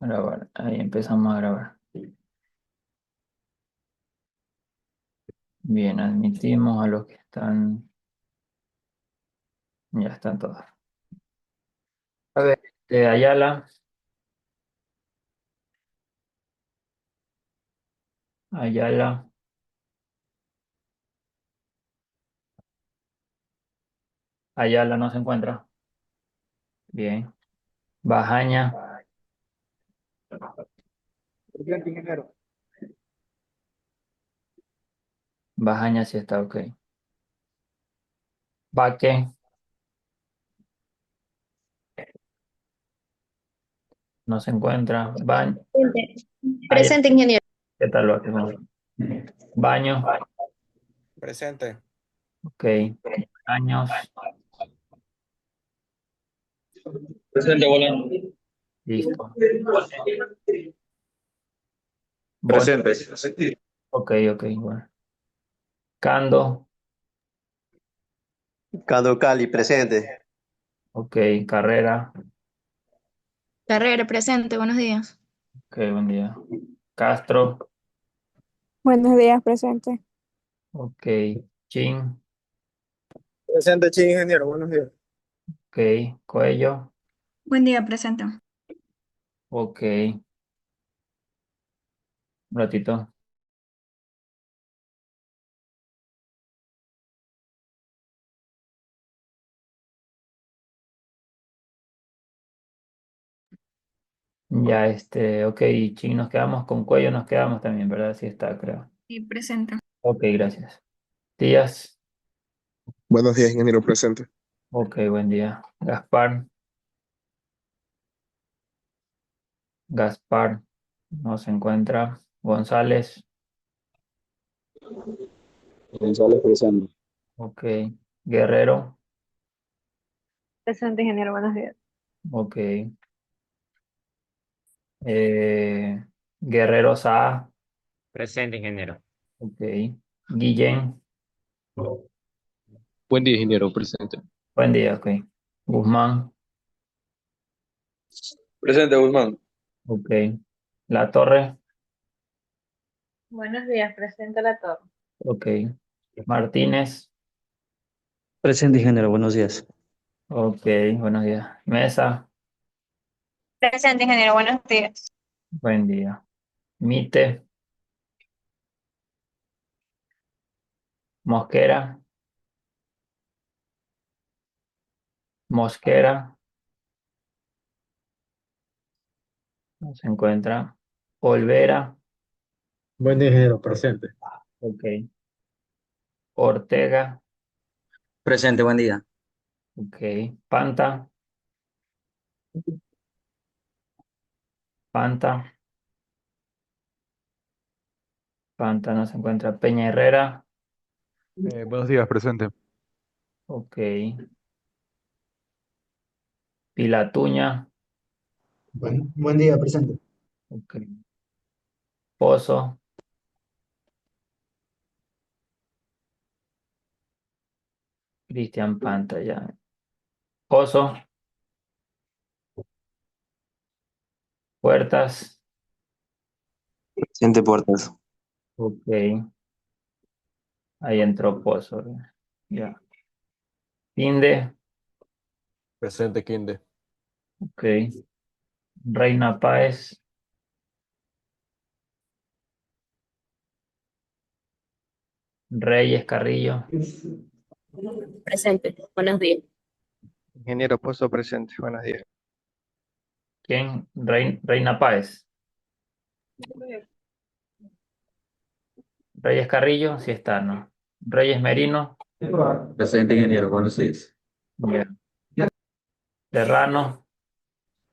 Grabar. Ahí empezamos a grabar. Bien, admitimos a los que están. Ya están todos. A ver, Ayala, Ayala, Ayala no se encuentra. Bien. Bajaña, Presidente, ingeniero. Bajaña sí está ok. Baque, no se encuentra. Presente, Ay, presente, ingeniero. ¿qué tal Baque? Baño, Presente. ok. Años, Presente, volante. listo. Bol, Presente. ok, ok, bueno. Cando, Cali, presente. ok. Carrera, Carrera, presente, buenos días. ok, buen día. Castro, Buenos días, presente. ok. Chin, Presente, sí, ingeniero. Buenos días. ok. Cuello, Buen día, presente. ok. Un ratito. Ya, ok, Chin, nos quedamos con cuello, nos quedamos también, ¿verdad? Sí está, creo. Sí, presente. Ok, gracias. Díaz, Buenos días, ingeniero. Presente. ok, buen día. Gaspar, Gaspar, no se encuentra. González, González presente. ok. Guerrero, Presente, ingeniero, buenos días. ok. Guerrero Saa, Presente, ingeniero. ok. Guillén, Buen día, ingeniero, presente. buen día, ok. Guzmán, Presente, Guzmán. ok. La Torre, Buenos días, presente la torre. ok. Martínez, Presente, ingeniero, buenos días. ok, buenos días. Mesa, Presente, ingeniero, buenos días. buen día. Mite, Mosquera, Mosquera, no se encuentra. Olvera, Buen día, ingeniero. Presente. ok. Ortega, Presente, buen día. ok. Panta, Panta, Panta no se encuentra. Peña Herrera, Buenos días, presente. ok. Pilatuña, Buen día, presente. ok. Pozo, Cristian Panta ya. Pozo, Puertas, Presente, Puertas. ok. Ahí entró Pozo, ya. Inde, Presente, Kinde. ok. Reina Páez, Reyes Carrillo, Presente, buenos días. Ingeniero Pozo, presente. Buenos días. ¿quién? Reina Páez. Reyes Carrillo, sí está, ¿no? Reyes Merino, Presente, ingeniero, buenos días. ya. Serrano,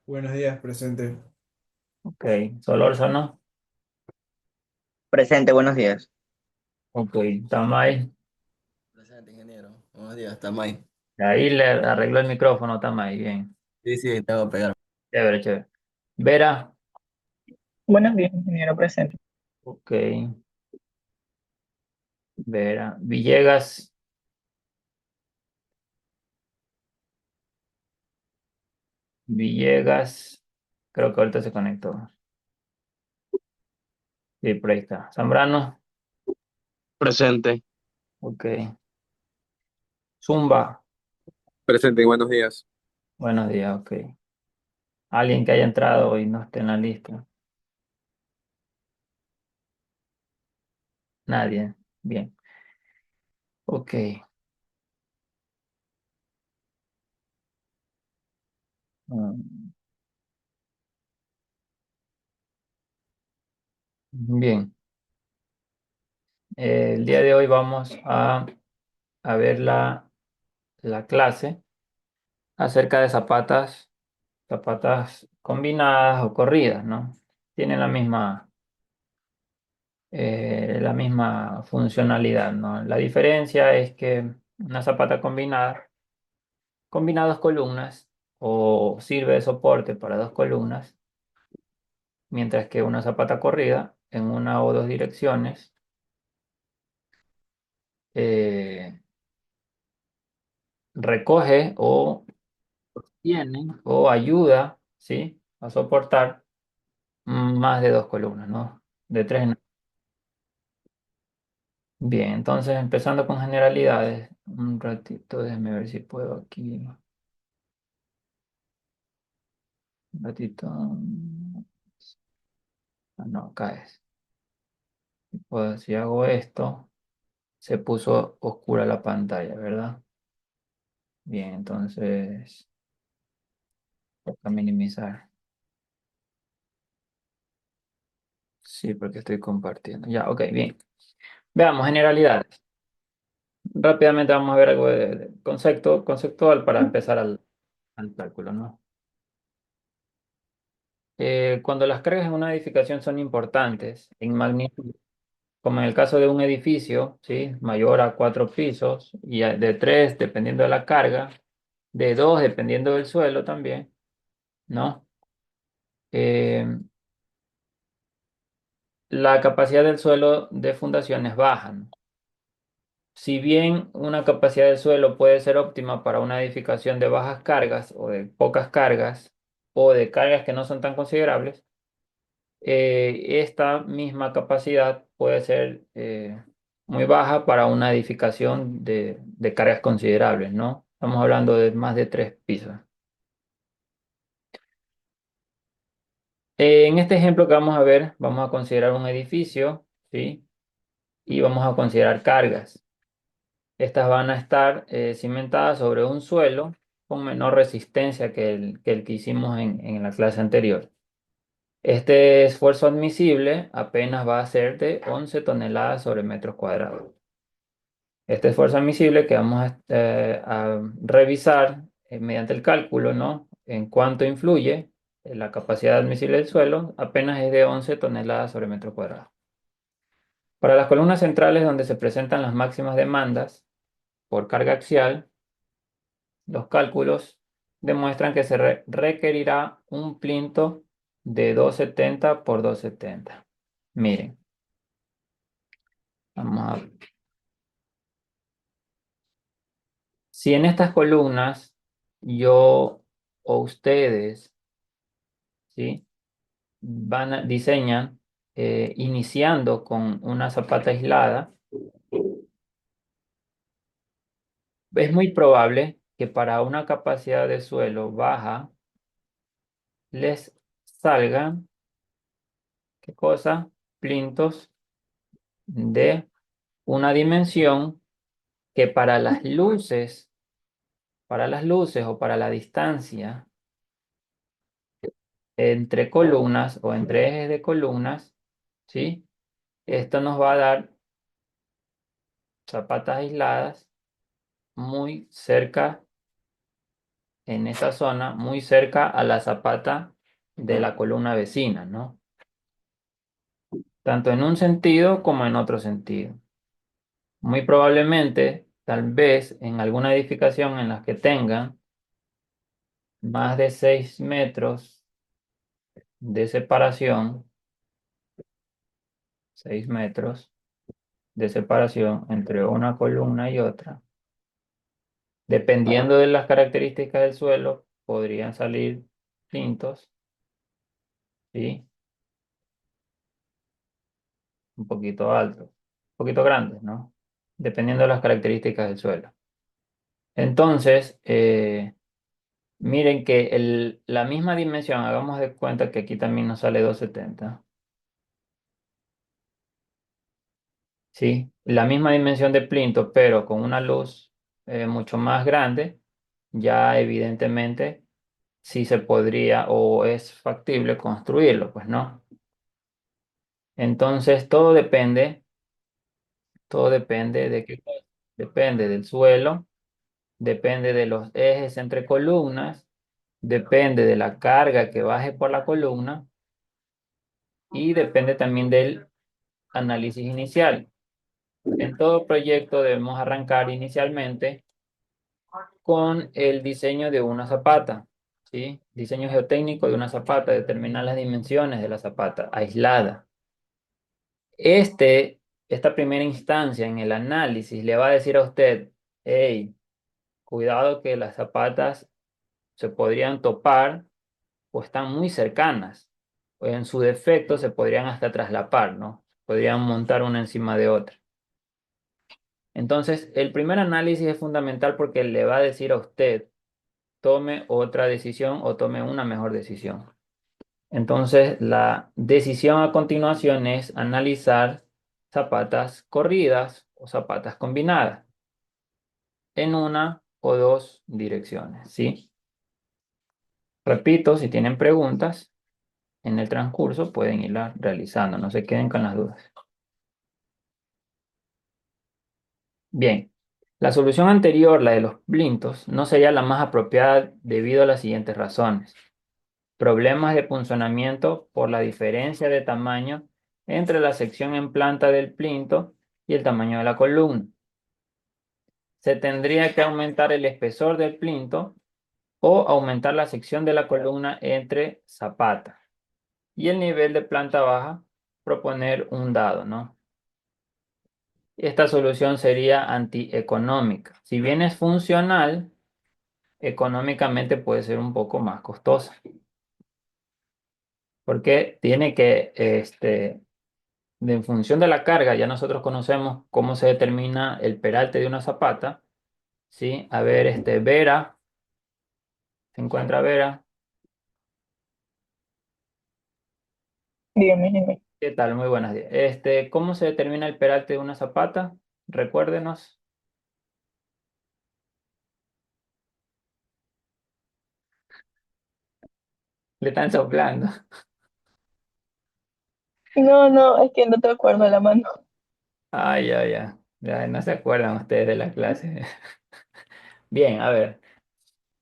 Buenos días, presente. ok. Solórzano, Presente, buenos días. ok. Tamay, Presente, ingeniero. Buenos días, Tamay. ahí le arregló el micrófono, Tamay, bien. Sí, sí, tengo que pegar. Chévere, chévere. Vera, Buenos días, ingeniero presente. ok. Vera. Villegas, Villegas, Creo que ahorita se conectó. Sí, por ahí está. Zambrano, Presente. ok. Zumba, Presente, buenos días. buenos días, ok. Alguien que haya entrado y no esté en la lista. Nadie. Bien. Ok. Mm, Bien. El día de hoy vamos a ver la clase acerca de zapatas combinadas o corridas, ¿no? Tienen la misma funcionalidad, ¿no? La diferencia es que una zapata combina dos columnas o sirve de soporte para dos columnas, mientras que una zapata corrida en una o dos direcciones eh, recoge o tiene o ayuda, ¿sí? A soportar más de dos columnas, ¿no? De tres. No. Bien, entonces empezando con generalidades, un ratito, déjame ver si puedo aquí. Un ratito. Ah, no, acá es. Pues si hago esto, se puso oscura la pantalla, ¿verdad? Bien, entonces toca minimizar. Sí, porque estoy compartiendo. Ya, ok, bien. Veamos generalidades. Rápidamente vamos a ver algo de conceptual para empezar al cálculo, ¿no? Cuando las cargas en una edificación son importantes en magnitud, como en el caso de un edificio, ¿sí? Mayor a 4 pisos y de 3 dependiendo de la carga, de 2 dependiendo del suelo también, ¿no? Eh, la capacidad del suelo de fundaciones baja, ¿no? Si bien una capacidad del suelo puede ser óptima para una edificación de bajas cargas o de pocas cargas o de cargas que no son tan considerables, esta misma capacidad puede ser muy baja para una edificación de cargas considerables, ¿no? Estamos hablando de más de 3 pisos. En este ejemplo que vamos a ver, vamos a considerar un edificio, ¿sí? Y vamos a considerar cargas. Estas van a estar cimentadas sobre un suelo con menor resistencia que el que hicimos en la clase anterior. Este esfuerzo admisible apenas va a ser de 11 toneladas sobre metros cuadrados. Este esfuerzo admisible que vamos a revisar mediante el cálculo, ¿no? En cuánto influye la capacidad admisible del suelo, apenas es de 11 toneladas sobre metro cuadrado. Para las columnas centrales donde se presentan las máximas demandas por carga axial, los cálculos demuestran que se requerirá un plinto de 270 por 270. Miren, vamos a... Si en estas columnas yo o ustedes, ¿sí? Diseñan iniciando con una zapata aislada, es muy probable que para una capacidad de suelo baja les salgan, ¿qué cosa? Plintos de una dimensión que para las luces o para la distancia entre columnas o entre ejes de columnas, ¿sí? Esto nos va a dar zapatas aisladas muy cerca, en esa zona, muy cerca a la zapata de la columna vecina, ¿no? Tanto en un sentido como en otro sentido. Muy probablemente, tal vez en alguna edificación en la que tengan más de 6 metros de separación, 6 metros de separación entre una columna y otra, dependiendo de las características del suelo, podrían salir pintos ¿sí? Un poquito altos, un poquito grandes, ¿no? Dependiendo de las características del suelo. Entonces, miren que la misma dimensión, hagamos de cuenta que aquí también nos sale 270. ¿Sí? La misma dimensión de plinto, pero con una luz mucho más grande, ya evidentemente sí se podría o es factible construirlo, pues no. Entonces todo depende de qué cosa. Depende del suelo, depende de los ejes entre columnas, depende de la carga que baje por la columna y depende también del análisis inicial. En todo proyecto debemos arrancar inicialmente con el diseño de una zapata, ¿sí? Diseño geotécnico de una zapata, determinar las dimensiones de la zapata aislada. Esta primera instancia en el análisis le va a decir a usted, hey, cuidado que las zapatas se podrían topar o están muy cercanas, o en su defecto se podrían hasta traslapar, ¿no? Podrían montar una encima de otra. Entonces, el primer análisis es fundamental porque le va a decir a usted, tome otra decisión o tome una mejor decisión. Entonces, la decisión a continuación es analizar zapatas corridas o zapatas combinadas en una o dos direcciones, ¿sí? Repito, si tienen preguntas en el transcurso, pueden irlas realizando, no se queden con las dudas. Bien, la solución anterior, la de los plintos, no sería la más apropiada debido a las siguientes razones. Problemas de punzonamiento por la diferencia de tamaño entre la sección en planta del plinto y el tamaño de la columna. Se tendría que aumentar el espesor del plinto o aumentar la sección de la columna entre zapatas. Y el nivel de planta baja, proponer un dado, ¿no? Esta solución sería antieconómica. Si bien es funcional, económicamente puede ser un poco más costosa. Porque tiene que, en función de la carga, ya nosotros conocemos cómo se determina el peralte de una zapata, ¿sí? A ver, Vera, ¿se encuentra Vera? Dígame, ingeniero. ¿Qué tal? Muy buenas días. ¿Cómo se determina el peralte de una zapata? Recuérdenos. Le están soplando. No, no, es que no te acuerdo la mano. Ay, ay, ay. Ya no se acuerdan ustedes de la clase. Bien, a ver.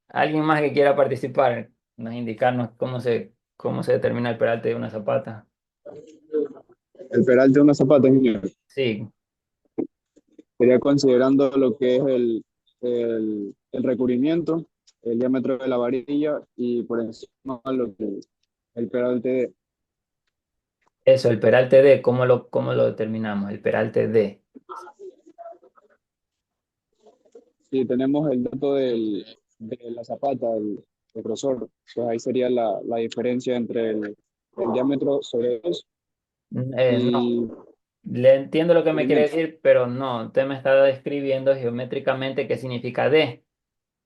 ¿Alguien más que quiera participar? Nos indicarnos cómo se determina el peralte de una zapata. El peral de una zapata, ingeniero, Sí, sería considerando lo que es el recubrimiento, el diámetro de la varilla y por encima lo que el peralte. eso, el peralte D, cómo lo determinamos? El peralte D. Si tenemos el dato de la zapata, el grosor, pues ahí sería la diferencia entre el diámetro sobre 2 No, y le entiendo lo que me quiere cubrimiento. decir, pero no, usted me está describiendo geométricamente qué significa D.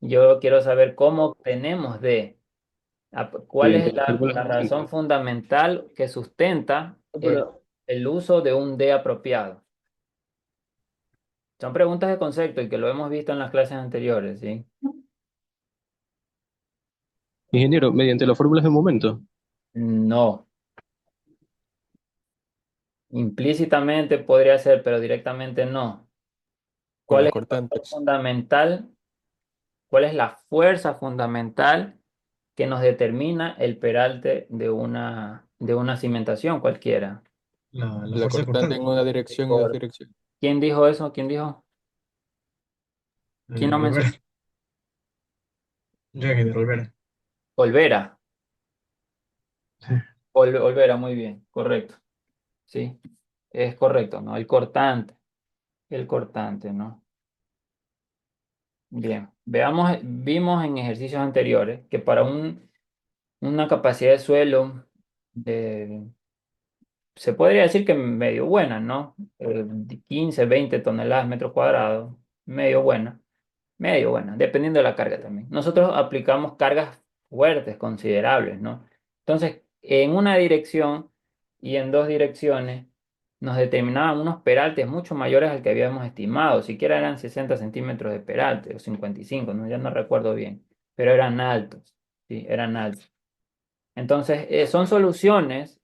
Yo quiero saber cómo obtenemos D. ¿Cuál es Mediante la fórmula la de momento. razón fundamental que sustenta Pero, el uso de un D apropiado? Son preguntas de concepto y que lo hemos visto en las clases anteriores, ¿sí? ingeniero, mediante las fórmulas de momento. No, implícitamente podría ser, pero directamente no. Con ¿Cuál los es el factor cortantes. fundamental? ¿Cuál es la fuerza fundamental que nos determina el peralte de una cimentación cualquiera? La La fuerza cortante en cortante. una dirección y dos Por direcciones. ¿Quién dijo eso? ¿Quién dijo? ¿Quién lo mencionó? Olvera. Yo, ingeniero Olvera. Olvera. Sí. Olvera, muy bien, correcto. Sí, es correcto, ¿no? El cortante, ¿no? Bien, vimos en ejercicios anteriores que para una capacidad de suelo eh, se podría decir que medio buena, ¿no? 15, 20 toneladas metros cuadrados, medio buena, dependiendo de la carga también. Nosotros aplicamos cargas fuertes, considerables, ¿no? Entonces, en una dirección y en dos direcciones nos determinaban unos peraltes mucho mayores al que habíamos estimado, siquiera eran 60 centímetros de peralte o 55, ¿no? Ya no recuerdo bien, pero eran altos, sí, eran altos. Entonces, son soluciones.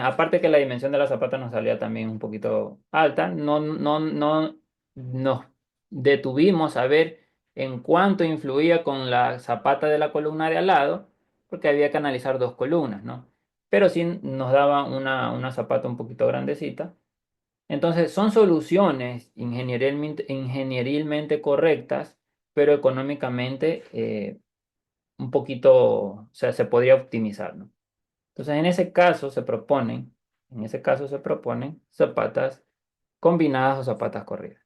Aparte que la dimensión de la zapata nos salía también un poquito alta, no nos detuvimos a ver en cuánto influía con la zapata de la columna de al lado, porque había que analizar dos columnas, ¿no? Pero sí nos daba una zapata un poquito grandecita. Entonces, son soluciones ingenierilmente correctas, pero económicamente un poquito, o sea, se podría optimizar, ¿no? Entonces, en ese caso se proponen zapatas combinadas o zapatas corridas.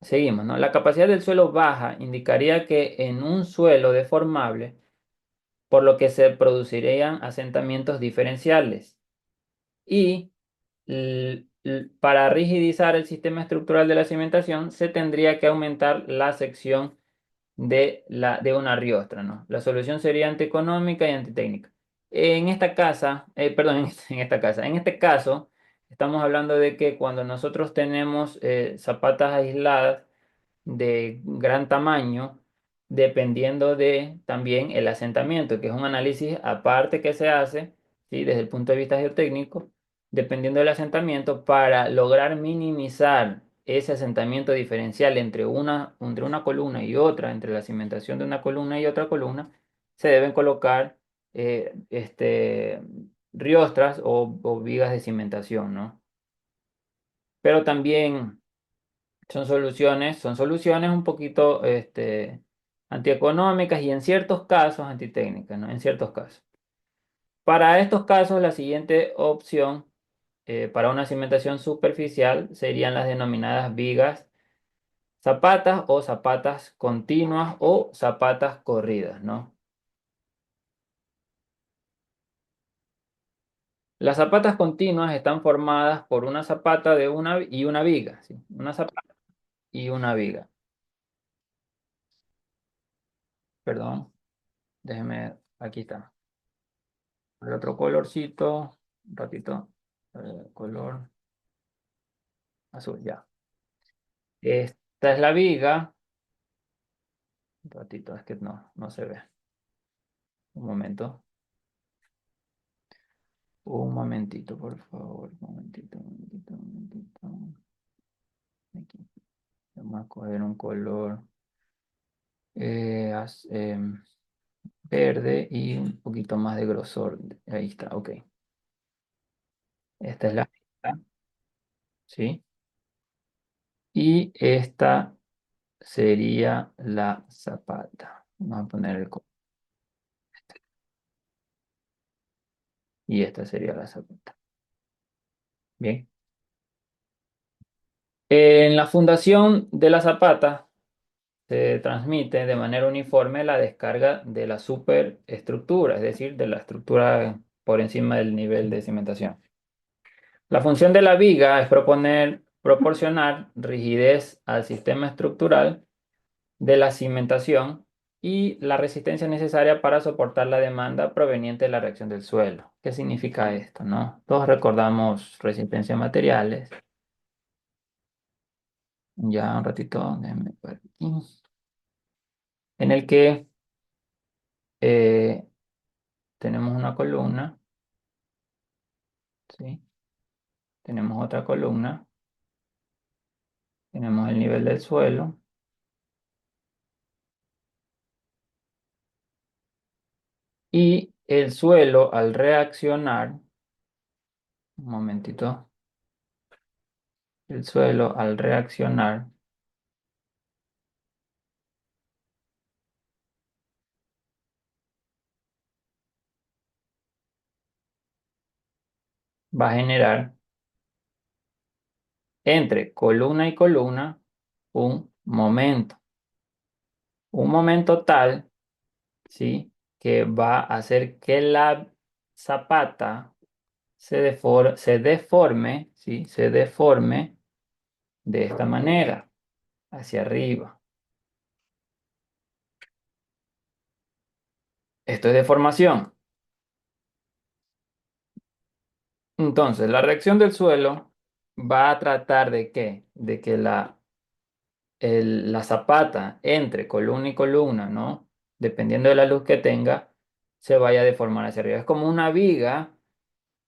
Seguimos, ¿no? La capacidad del suelo baja indicaría que en un suelo deformable, por lo que se producirían asentamientos diferenciales. Y para rigidizar el sistema estructural de la cimentación, se tendría que aumentar la sección de una riostra, ¿no? La solución sería antieconómica y antitécnica. En esta casa, perdón, en este caso, estamos hablando de que cuando nosotros tenemos zapatas aisladas de gran tamaño, dependiendo de también el asentamiento, que es un análisis aparte que se hace, ¿sí? Desde el punto de vista geotécnico, dependiendo del asentamiento, para lograr minimizar ese asentamiento diferencial entre una columna y otra, entre la cimentación de una columna y otra columna, se deben colocar riostras o vigas de cimentación, ¿no? Pero también son soluciones un poquito antieconómicas y en ciertos casos antitécnicas, ¿no? En ciertos casos. Para estos casos, la siguiente opción para una cimentación superficial serían las denominadas vigas zapatas o zapatas continuas o zapatas corridas, ¿no? Las zapatas continuas están formadas por una zapata y una viga, ¿sí? Una zapata y una viga. Perdón, aquí está. El otro colorcito, un ratito, color azul, ya. Esta es la viga. Un ratito, es que no se ve. Un momento. Un momentito, por favor. Un momentito, un momentito, un momentito. Aquí. Vamos a coger un color eh, az- em, verde y un poquito más de grosor. Ahí está, ok. Esta es la viga, ¿sí? Y esta sería la zapata. Vamos a poner y esta sería la zapata. Bien. En la fundación de la zapata se transmite de manera uniforme la descarga de la superestructura, es decir, de la estructura por encima del nivel de cimentación. La función de la viga es proporcionar rigidez al sistema estructural de la cimentación y la resistencia necesaria para soportar la demanda proveniente de la reacción del suelo. ¿Qué significa esto, no? Todos recordamos resistencia a materiales. Ya un ratito, déjenme por aquí. En el que eh, tenemos una columna, ¿sí? Tenemos otra columna, tenemos el nivel del suelo y el suelo al reaccionar, un momentito, el suelo al reaccionar va a generar entre columna y columna un momento tal, ¿sí? Que va a hacer que zapata se deforme, ¿sí? Se deforme de esta manera, hacia arriba. Esto es deformación. Entonces, la reacción del suelo va a tratar de ¿qué? De que la zapata entre columna y columna, ¿no? Dependiendo de la luz que tenga, se vaya a deformar hacia arriba. Es como una viga,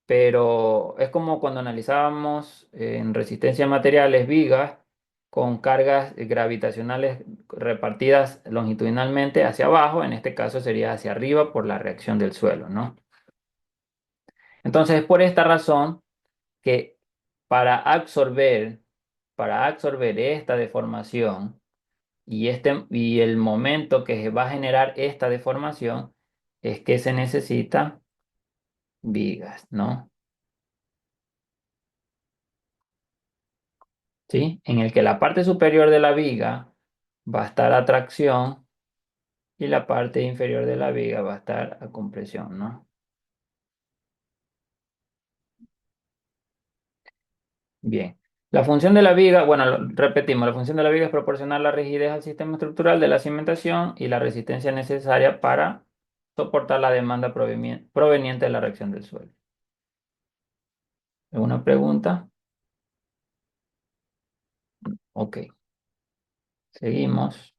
pero es como cuando analizábamos en resistencia a materiales vigas con cargas gravitacionales repartidas longitudinalmente hacia abajo. En este caso sería hacia arriba por la reacción del suelo, ¿no? Entonces, es por esta razón que para absorber, para absorber esta deformación, y el momento que se va a generar esta deformación es que se necesita vigas, ¿no? ¿Sí? En el que la parte superior de la viga va a estar a tracción y la parte inferior de la viga va a estar a compresión, ¿no? Bien. La función de la viga, bueno, repetimos, la función de la viga es proporcionar la rigidez al sistema estructural de la cimentación y la resistencia necesaria para soportar la demanda proveniente de la reacción del suelo. ¿Alguna pregunta? Ok, seguimos.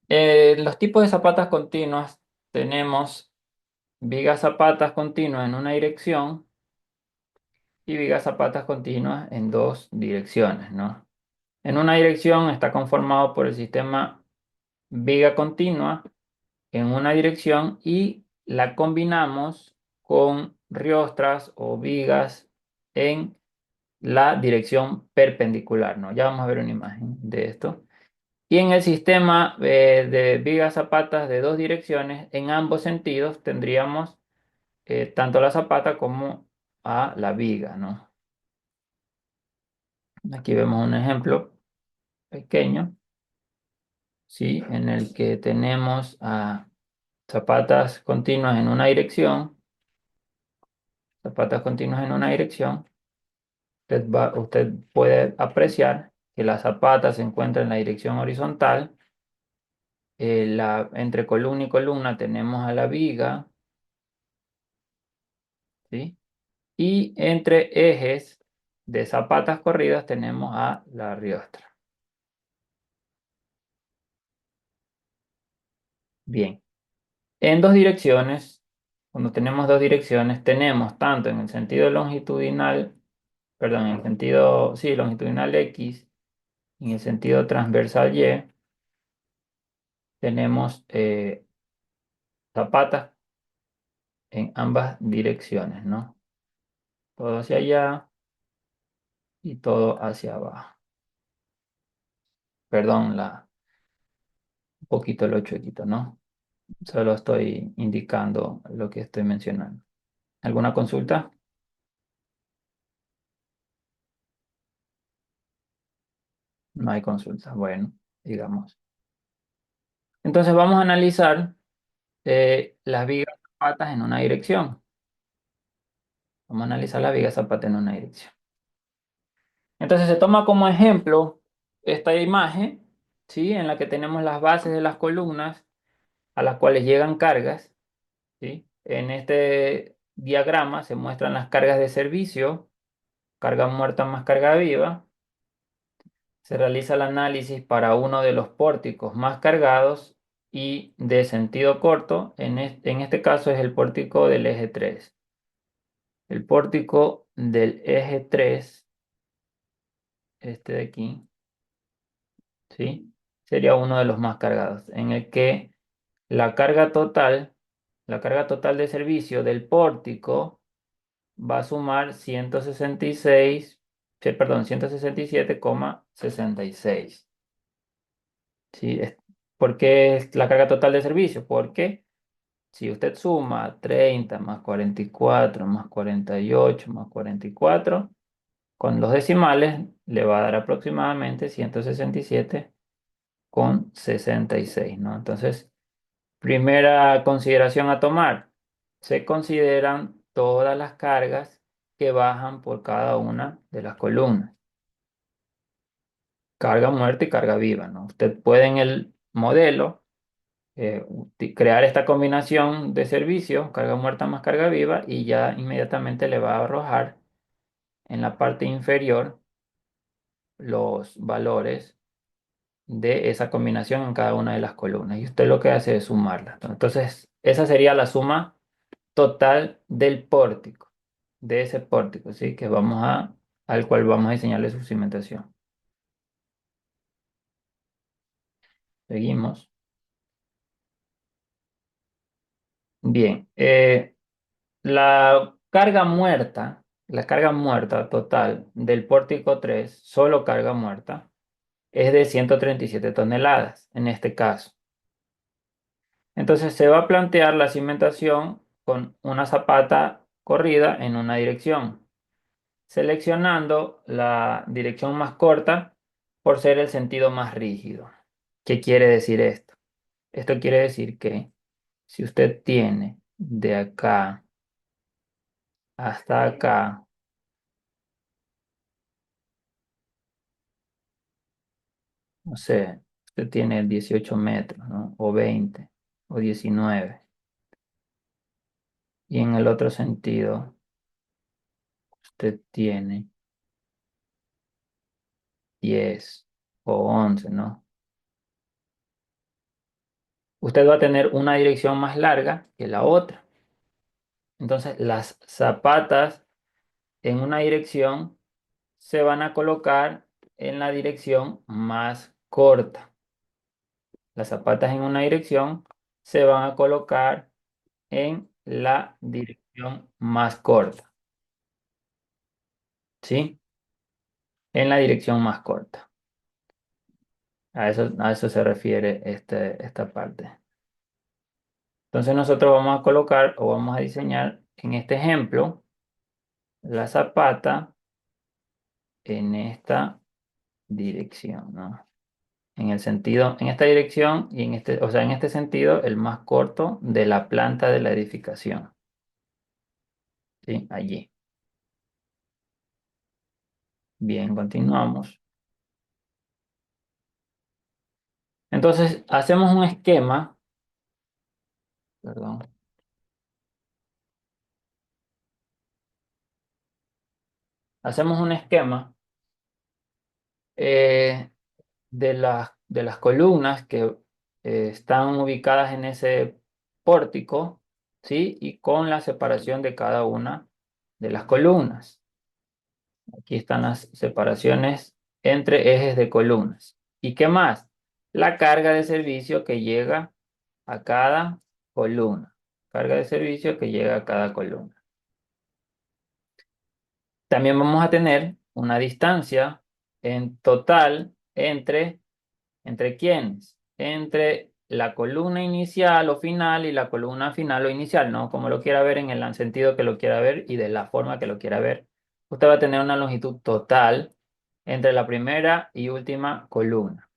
Los tipos de zapatas continuas, tenemos vigas zapatas continuas en una dirección y vigas zapatas continuas en dos direcciones, ¿no? En una dirección está conformado por el sistema viga continua en una dirección y la combinamos con riostras o vigas en la dirección perpendicular, ¿no? Ya vamos a ver una imagen de esto. Y en el sistema de vigas zapatas de dos direcciones, en ambos sentidos tendríamos tanto la zapata como a la viga, ¿no? Aquí vemos un ejemplo pequeño, ¿sí? En el que tenemos a zapatas continuas en una dirección, zapatas continuas en una dirección. Usted puede apreciar que la zapata se encuentra en la dirección horizontal. Entre columna y columna tenemos a la viga, ¿sí? Y entre ejes de zapatas corridas tenemos a la riostra. Bien, en dos direcciones, cuando tenemos dos direcciones, tenemos tanto en el sentido longitudinal, perdón, en el sentido, sí, longitudinal X, en el sentido transversal Y, tenemos zapatas en ambas direcciones, ¿no? Todo hacia allá y todo hacia abajo. Perdón, un poquito lo chuequito, ¿no? Solo estoy indicando lo que estoy mencionando. ¿Alguna consulta? No hay consulta. Bueno, digamos. Entonces vamos a analizar las vigas zapatas en una dirección. Vamos a analizar las vigas zapatas en una dirección. Entonces se toma como ejemplo esta imagen, ¿sí? En la que tenemos las bases de las columnas a las cuales llegan cargas, ¿sí? En este diagrama se muestran las cargas de servicio, carga muerta más carga viva. Se realiza el análisis para uno de los pórticos más cargados y de sentido corto. En este caso es el pórtico del eje 3. El pórtico del eje 3, este de aquí, ¿sí? Sería uno de los más cargados, en el que la carga total, la carga total de servicio del pórtico va a sumar 166, perdón, 167,66. ¿Sí? ¿Por qué es la carga total de servicio? Porque si usted suma 30 más 44 más 48 más 44, con los decimales le va a dar aproximadamente 167,66, ¿no? Entonces, Primera consideración a tomar. Se consideran todas las cargas que bajan por cada una de las columnas. Carga muerta y carga viva, ¿no? Usted puede en el modelo crear esta combinación de servicios, carga muerta más carga viva, y ya inmediatamente le va a arrojar en la parte inferior los valores de esa combinación en cada una de las columnas. Y usted lo que hace es sumarlas, ¿no? Entonces, esa sería la suma total del pórtico, de ese pórtico, ¿sí? Al cual vamos a diseñarle su cimentación. Seguimos. Bien, la carga muerta total del pórtico 3, solo carga muerta, es de 137 toneladas en este caso. Entonces se va a plantear la cimentación con una zapata corrida en una dirección, seleccionando la dirección más corta por ser el sentido más rígido. ¿Qué quiere decir esto? Esto quiere decir que si usted tiene de acá hasta acá, no sé, usted tiene 18 metros, ¿no? O 20, o 19. Y en el otro sentido, usted tiene 10 o 11, ¿no? Usted va a tener una dirección más larga que la otra. Entonces, las zapatas en una dirección se van a colocar en la dirección más corta. Las zapatas en una dirección se van a colocar en la dirección más corta, ¿sí? En la dirección más corta. A eso se refiere esta parte. Entonces nosotros vamos a colocar o vamos a diseñar en este ejemplo la zapata en esta dirección, ¿no? En esta dirección y o sea, en este sentido, el más corto de la planta de la edificación. ¿Sí? Allí. Bien, continuamos. Entonces, hacemos un esquema, perdón. Hacemos un esquema eh, de las columnas que están ubicadas en ese pórtico, ¿sí? Y con la separación de cada una de las columnas. Aquí están las separaciones entre ejes de columnas. ¿Y qué más? La carga de servicio que llega a cada columna. Carga de servicio que llega a cada columna. También vamos a tener una distancia en total ¿entre quiénes? Entre la columna inicial o final y la columna final o inicial, ¿no? Como lo quiera ver en el sentido que lo quiera ver y de la forma que lo quiera ver. Usted va a tener una longitud total entre la primera y última columna.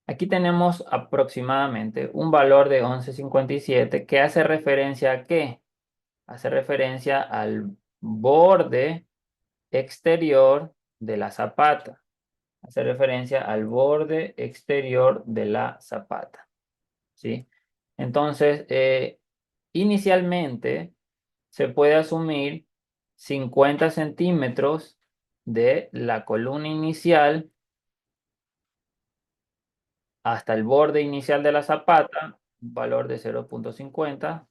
Aquí tenemos aproximadamente un valor de 11,57 que hace referencia ¿a qué? Hace referencia al borde exterior de la zapata. Hace referencia al borde exterior de la zapata, ¿sí? Entonces, inicialmente se puede asumir 50 centímetros de la columna inicial hasta el borde inicial de la zapata, un valor de 0,50,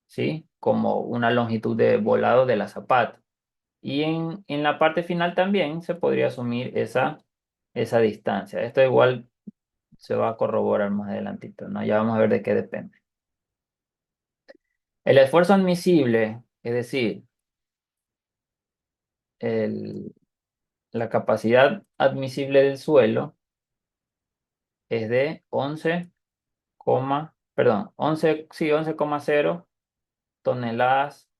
¿sí? Como una longitud de volado de la zapata. Y en la parte final también se podría asumir esa distancia. Esto igual se va a corroborar más adelantito, ¿no? Ya vamos a ver de qué depende. El esfuerzo admisible, es decir, el- la capacidad admisible del suelo es de 11,0 toneladas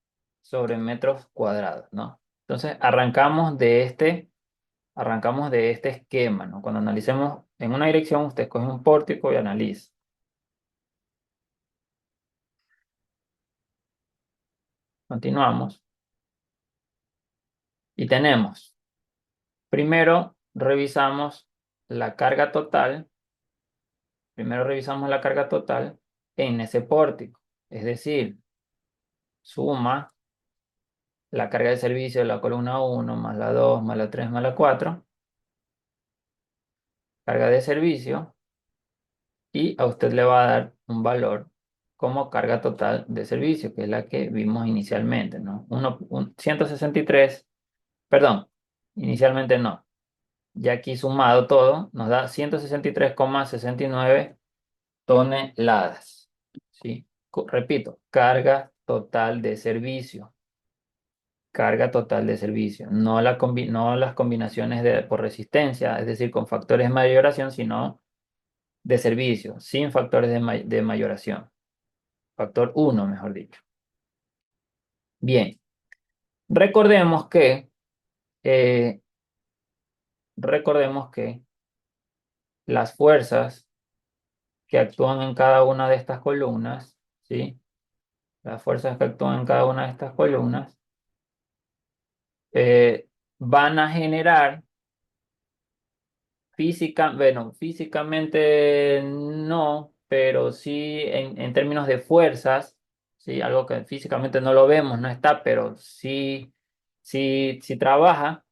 sobre metros cuadrados, ¿no? Entonces, arrancamos de este esquema, ¿no? Cuando analicemos en una dirección, usted coge un pórtico y analiza. Continuamos. Y tenemos, primero revisamos la carga total. Primero revisamos la carga total en ese pórtico. Es decir, suma la carga de servicio de la columna 1 más la 2 más la 3 más la 4. Carga de servicio. Y a usted le va a dar un valor como carga total de servicio, que es la que vimos inicialmente, ¿no? 163, perdón, inicialmente no. Ya aquí sumado todo, nos da 163,69 toneladas. ¿Sí? Repito, carga total de servicio. Carga total de servicio. No las combinaciones por resistencia, es decir, con factores de mayoración, sino de servicio, sin factores de mayoración. Factor 1, mejor dicho. Bien. Recordemos que, eh, recordemos que las fuerzas que actúan en cada una de estas columnas, ¿sí? Las fuerzas que actúan en cada una de estas columnas van a generar físicamente no, pero sí en términos de fuerzas, ¿sí? Algo que físicamente no lo vemos, no está, pero sí trabaja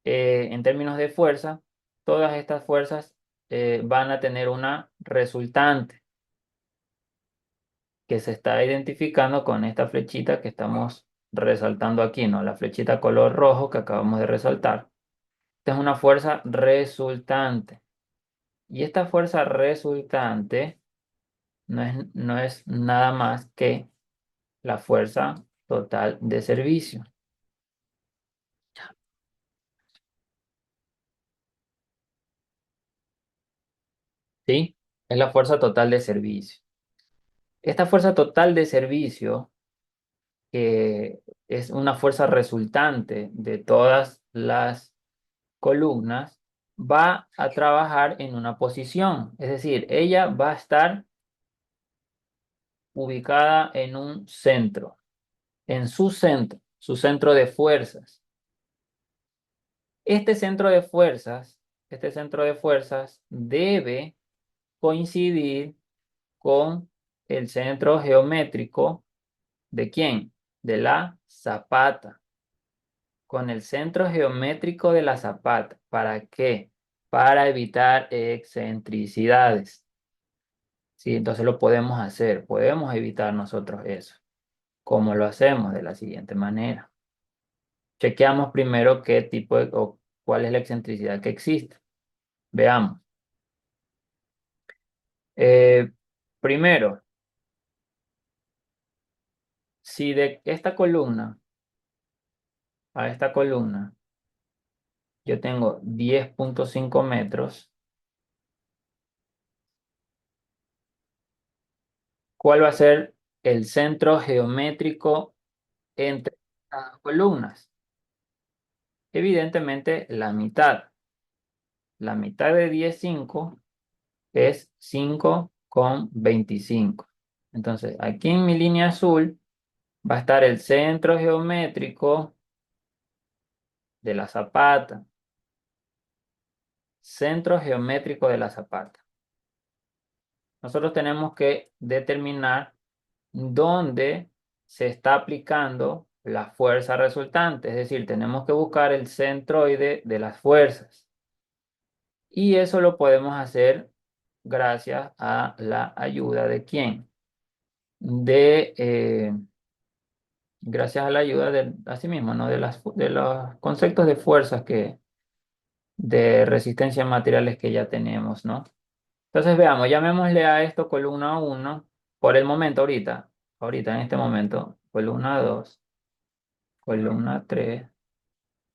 en términos de fuerza. Todas estas fuerzas van a tener una resultante que se está identificando con esta flechita que estamos resaltando aquí, ¿no? La flechita color rojo que acabamos de resaltar. Esta es una fuerza resultante. Y esta fuerza resultante no es nada más que la fuerza total de servicio. ¿Sí? Es la fuerza total de servicio. Esta fuerza total de servicio es una fuerza resultante de todas las columnas, va a trabajar en una posición. Es decir, ella va a estar ubicada en un centro, en su centro de fuerzas. Este centro de fuerzas debe coincidir con el centro geométrico ¿de quién? De la zapata. Con el centro geométrico de la zapata. ¿Para qué? Para evitar excentricidades. Sí, entonces lo podemos hacer. Podemos evitar nosotros eso. ¿Cómo lo hacemos? De la siguiente manera. Chequeamos primero qué tipo o cuál es la excentricidad que existe. Veamos. Eh, Primero, si de esta columna a esta columna yo tengo 10,5 metros, ¿cuál va a ser el centro geométrico entre las columnas? Evidentemente, la mitad. La mitad de 10,5 es 5,25. Entonces, aquí en mi línea azul va a estar el centro geométrico de la zapata. Centro geométrico de la zapata. Nosotros tenemos que determinar dónde se está aplicando la fuerza resultante. Es decir, tenemos que buscar el centroide de las fuerzas. Y eso lo podemos hacer gracias a la ayuda de quién. Gracias a la ayuda de asimismo, ¿no? De los conceptos de fuerzas de resistencia a materiales que ya tenemos, ¿no? Entonces veamos, llamémosle a esto columna 1 por el momento ahorita en este momento, columna 2, columna 3,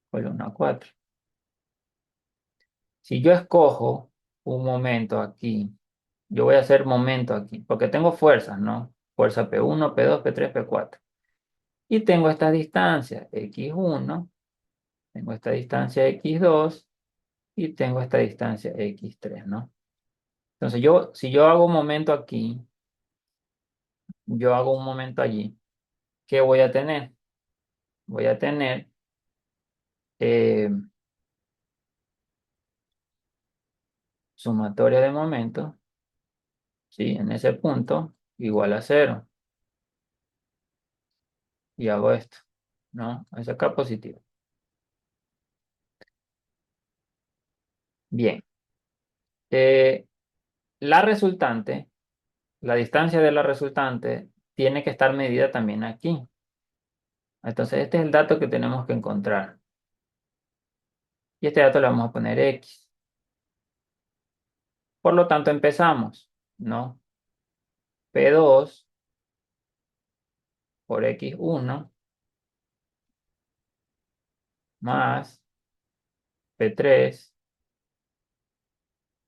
columna 4. Si yo escojo un momento aquí, yo voy a hacer momento aquí, porque tengo fuerzas, ¿no? Fuerza P1, P2, P3, P4. Y tengo estas distancias, X1, tengo esta distancia X2 y tengo esta distancia X3, ¿no? Entonces si yo hago un momento aquí, yo hago un momento allí, ¿qué voy a tener? Voy a tener eh, sumatoria de momentos, ¿sí? En ese punto, igual a cero. Y hago esto, ¿no? Es acá positivo. Bien. La resultante, la distancia de la resultante, tiene que estar medida también aquí. Entonces, este es el dato que tenemos que encontrar. Y este dato le vamos a poner X. Por lo tanto, empezamos, ¿no? P2 por X1 más P3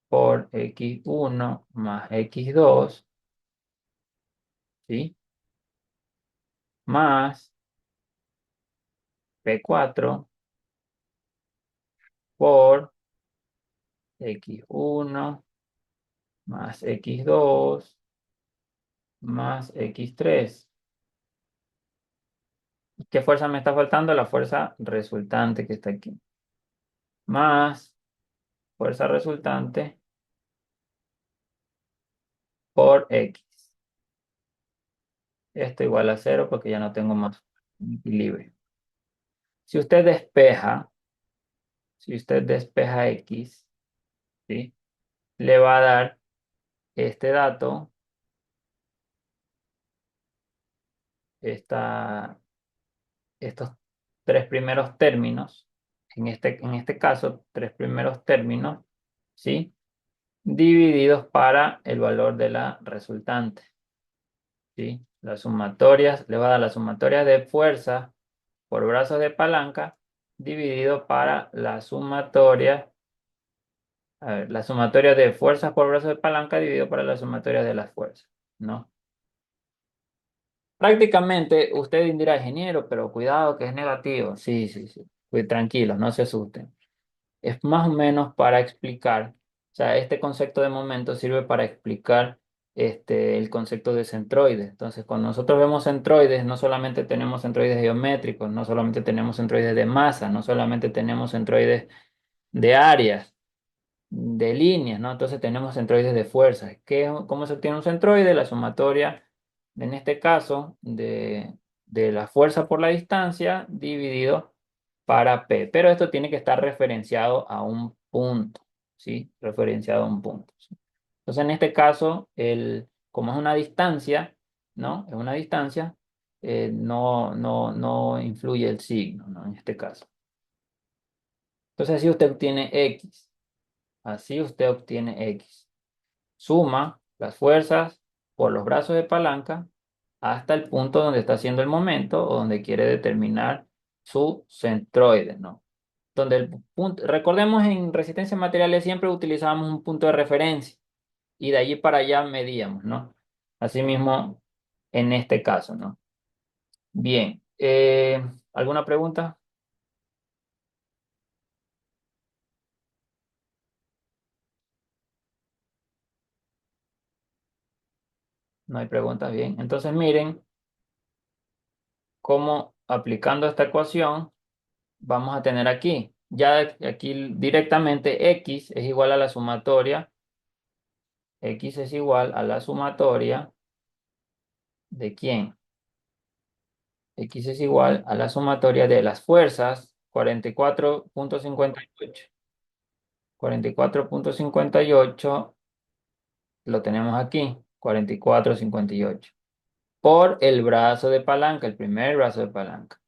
por X1 más X2, ¿sí? Más P4 por X1 más X2 más X3. ¿Qué fuerza me está faltando? La fuerza resultante que está aquí. Más fuerza resultante por X. Esto igual a cero porque ya no tengo más equilibrio. Si usted despeja X, ¿sí? Le va a dar este dato, estos tres primeros términos, en este caso, tres primeros términos, ¿sí? Divididos para el valor de la resultante, ¿sí? Las sumatorias, le va a dar la sumatoria de fuerza por brazos de palanca dividido para la sumatoria, a ver, la sumatoria de fuerzas por brazos de palanca dividido para la sumatoria de las fuerzas, ¿no? Prácticamente usted dirá, ingeniero, pero cuidado que es negativo. Sí, sí, sí. Pues tranquilos, no se asusten. Es más o menos para explicar, o sea, este concepto de momento sirve para explicar el concepto de centroides. Entonces, cuando nosotros vemos centroides, no solamente tenemos centroides geométricos, no solamente tenemos centroides de masa, no solamente tenemos centroides de áreas, de líneas, ¿no? Entonces tenemos centroides de fuerzas. ¿Cómo se obtiene un centroide? La sumatoria, en este caso, de la fuerza por la distancia dividido para P. Pero esto tiene que estar referenciado a un punto, ¿sí? Referenciado a un punto, ¿sí? Entonces, en este caso, como es una distancia, ¿no? Es una distancia, no influye el signo, ¿no? En este caso. Entonces, así usted obtiene X. Así usted obtiene X. Suma las fuerzas por los brazos de palanca hasta el punto donde está haciendo el momento o donde quiere determinar su centroide, ¿no? Donde el punto, recordemos en resistencia a materiales siempre utilizábamos un punto de referencia y de allí para allá medíamos, ¿no? Asimismo, en este caso, ¿no? Bien, ¿alguna pregunta? No hay preguntas, bien. Entonces miren cómo aplicando esta ecuación vamos a tener aquí. Ya aquí directamente X es igual a la sumatoria. X es igual a la sumatoria ¿de quién? X es igual a la sumatoria de las fuerzas 44,58. 44,58 lo tenemos aquí, 44,58. Por el brazo de palanca, el primer brazo de palanca.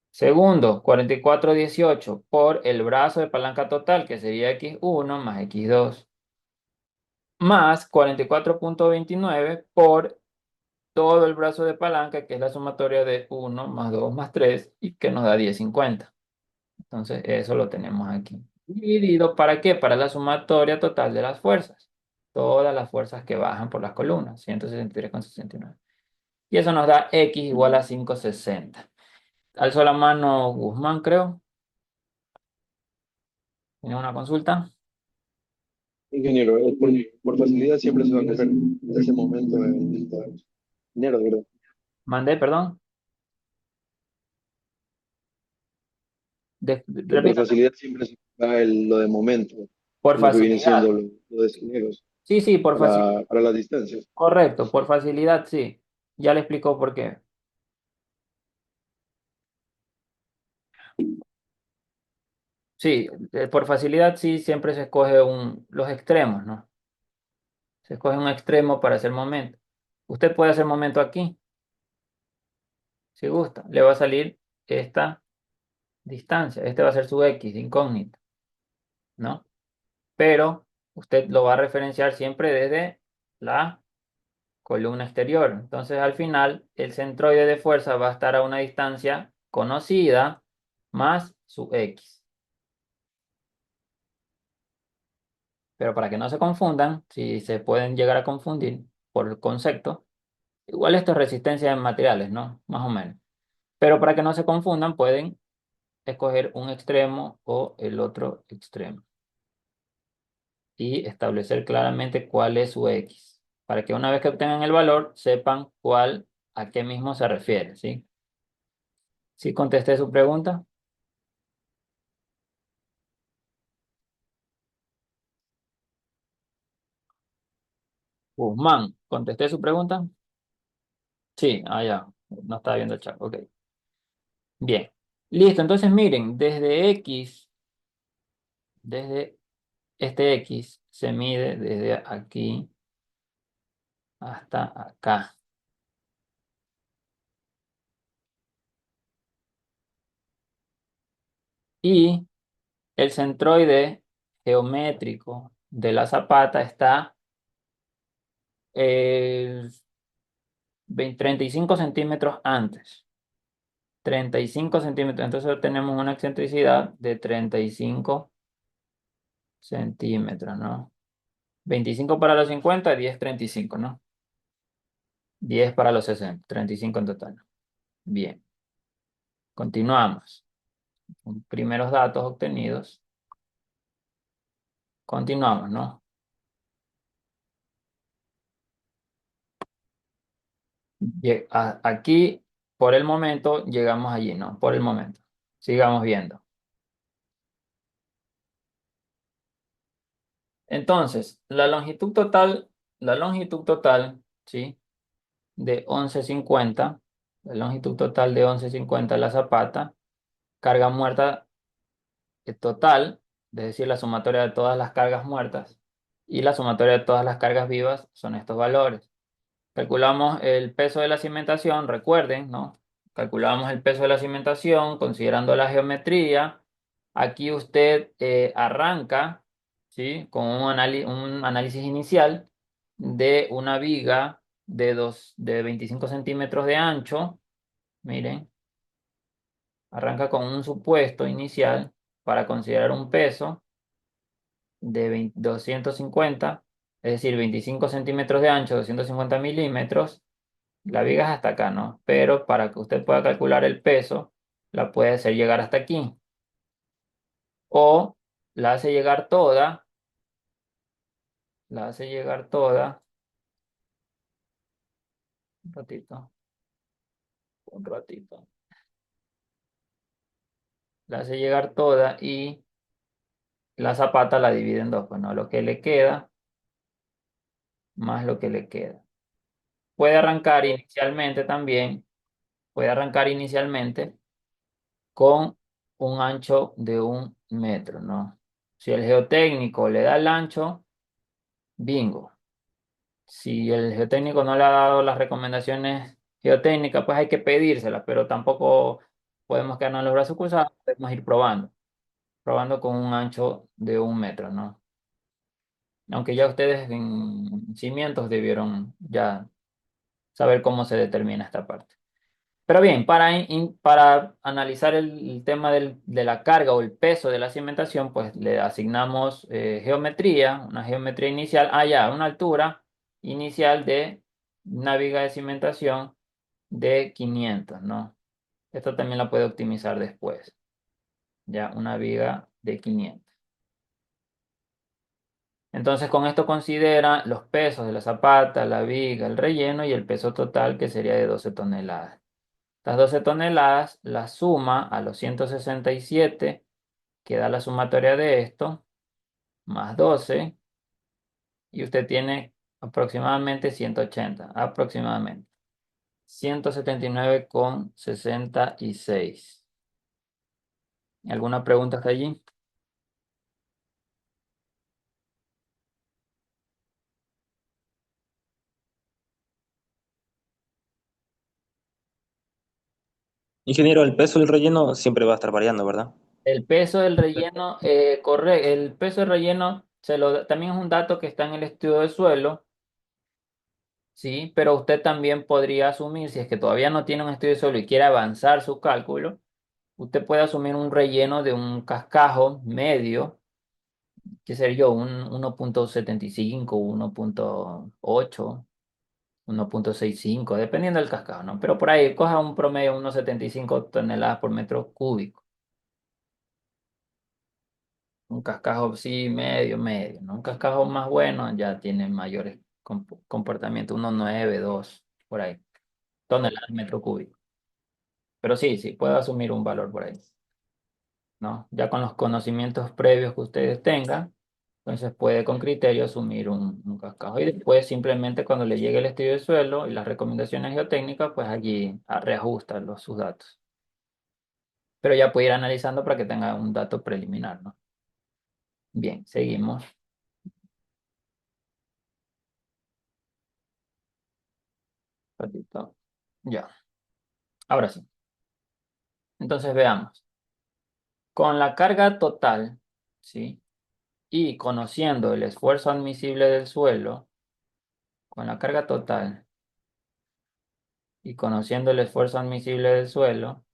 Segundo, 44,18 por el brazo de palanca total, que sería X1 más X2. Más 44,29 por todo el brazo de palanca, que es la sumatoria de 1 más 2 más 3, y que nos da 10,50. Entonces, eso lo tenemos aquí. Dividido, ¿para qué? Para la sumatoria total de las fuerzas. Todas las fuerzas que bajan por las columnas, 163,69. Y eso nos da X igual a 560. Alzó la mano Guzmán, creo. ¿Tiene una consulta? Ingeniero, por facilidad siempre se va a coger ese momento en dinero, ¿verdad? Mandé, perdón. Que por Repita. facilidad siempre se da lo de momento, Por lo que viene siendo facilidad. lo de esquineros Sí, sí, por facilidad. para las distancias. Correcto, por facilidad, sí. Ya le explico por qué. Sí, por facilidad sí, siempre se escoge los extremos, ¿no? Se escoge un extremo para hacer momento. Usted puede hacer momento aquí, si gusta. Le va a salir esta distancia. Este va a ser su X, incógnito, ¿no? Pero usted lo va a referenciar siempre desde la columna exterior. Entonces, al final, el centroide de fuerza va a estar a una distancia conocida más su X. Pero para que no se confundan, si se pueden llegar a confundir por el concepto, igual esto es resistencia en materiales, ¿no? Más o menos. Pero para que no se confundan, pueden escoger un extremo o el otro extremo y establecer claramente cuál es su X, para que una vez que obtengan el valor, sepan a qué mismo se refiere, ¿sí? ¿Sí contesté su pregunta? Guzmán, ¿contesté su pregunta? Sí, ya, no estaba viendo el chat, ok. Bien, listo, entonces miren, desde este X se mide desde aquí hasta acá. Y el centroide geométrico de la zapata está 35 centímetros antes. 35 centímetros. Entonces tenemos una excentricidad de 35 centímetros, ¿no? 25 para los 50, 10, 35, ¿no? 10 para los 60, 35 en total. Bien, continuamos. Con primeros datos obtenidos. Continuamos, ¿no? Aquí, por el momento, llegamos allí, ¿no? Por el momento. Sigamos viendo. Entonces, la longitud total, ¿sí? De 11,50, la longitud total de 11,50 la zapata, carga muerta total, es decir, la sumatoria de todas las cargas muertas y la sumatoria de todas las cargas vivas son estos valores. Calculamos el peso de la cimentación, recuerden, ¿no? Calculamos el peso de la cimentación considerando la geometría. Aquí usted arranca, ¿sí? Con un análisis inicial de una viga de 25 centímetros de ancho. Miren, arranca con un supuesto inicial para considerar un peso de 250, es decir, 25 centímetros de ancho, 250 milímetros. La viga es hasta acá, ¿no? Pero para que usted pueda calcular el peso, la puede hacer llegar hasta aquí. O la hace llegar toda, la hace llegar toda, un ratito, un ratito. La hace llegar toda y la zapata la divide en dos, pues no, lo que le queda más lo que le queda. Puede arrancar inicialmente también, puede arrancar inicialmente con un ancho de 1 metro, ¿no? Si el geotécnico le da el ancho, bingo. Si el geotécnico no le ha dado las recomendaciones geotécnicas, pues hay que pedírselas, pero tampoco podemos quedarnos los brazos cruzados, podemos ir probando con un ancho de 1 metro, ¿no? Aunque ya ustedes en cimientos debieron ya saber cómo se determina esta parte. Pero bien, para analizar el tema de la carga o el peso de la cimentación, pues le asignamos geometría, una geometría inicial, ya, una altura inicial de una viga de cimentación de 500, ¿no? Esto también la puede optimizar después, ya, una viga de 500. Entonces con esto considera los pesos de la zapata, la viga, el relleno y el peso total que sería de 12 toneladas. Las 12 toneladas la suma a los 167 que da la sumatoria de esto, más 12 y usted tiene aproximadamente 180, aproximadamente 179,66. ¿Alguna pregunta hasta allí? Ingeniero, el peso del relleno siempre va a estar variando, ¿verdad? El peso del relleno, el peso del relleno también es un dato que está en el estudio del suelo, sí, pero usted también podría asumir, si es que todavía no tiene un estudio de suelo y quiere avanzar su cálculo, usted puede asumir un relleno de un cascajo medio, qué sé yo, un 1,75, 1,8, 1,65, dependiendo del cascajo, ¿no? Pero por ahí coja un promedio de unos 75 toneladas por metro cúbico. Un cascajo sí, medio, medio, ¿no? Un cascajo más bueno ya tiene mayores comportamientos, unos 9, 2, por ahí, toneladas metro cúbico. Pero sí, sí, puedo asumir un valor por ahí, ¿no? Ya con los conocimientos previos que ustedes tengan, entonces puede con criterio asumir un cascajo. Y después simplemente cuando le llegue el estudio de suelo y las recomendaciones geotécnicas, pues allí reajusta sus datos. Pero ya puede ir analizando para que tenga un dato preliminar, ¿no? Bien, seguimos. Ratito. Ya, ahora sí. Entonces veamos. Con la carga total, ¿sí? Y conociendo el esfuerzo admisible del suelo, con la carga total y conociendo el esfuerzo admisible del suelo,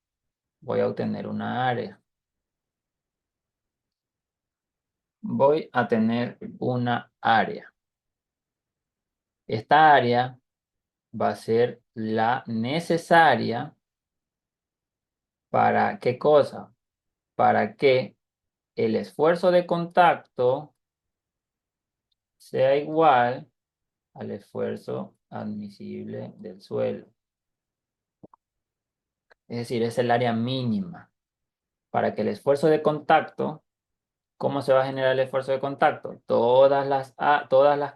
voy a obtener una área. Voy a tener una área. Esta área va a ser la necesaria para ¿qué cosa? Para que el esfuerzo de contacto sea igual al esfuerzo admisible del suelo. Es decir, es el área mínima. Para que el esfuerzo de contacto, ¿cómo se va a generar el esfuerzo de contacto? Todas las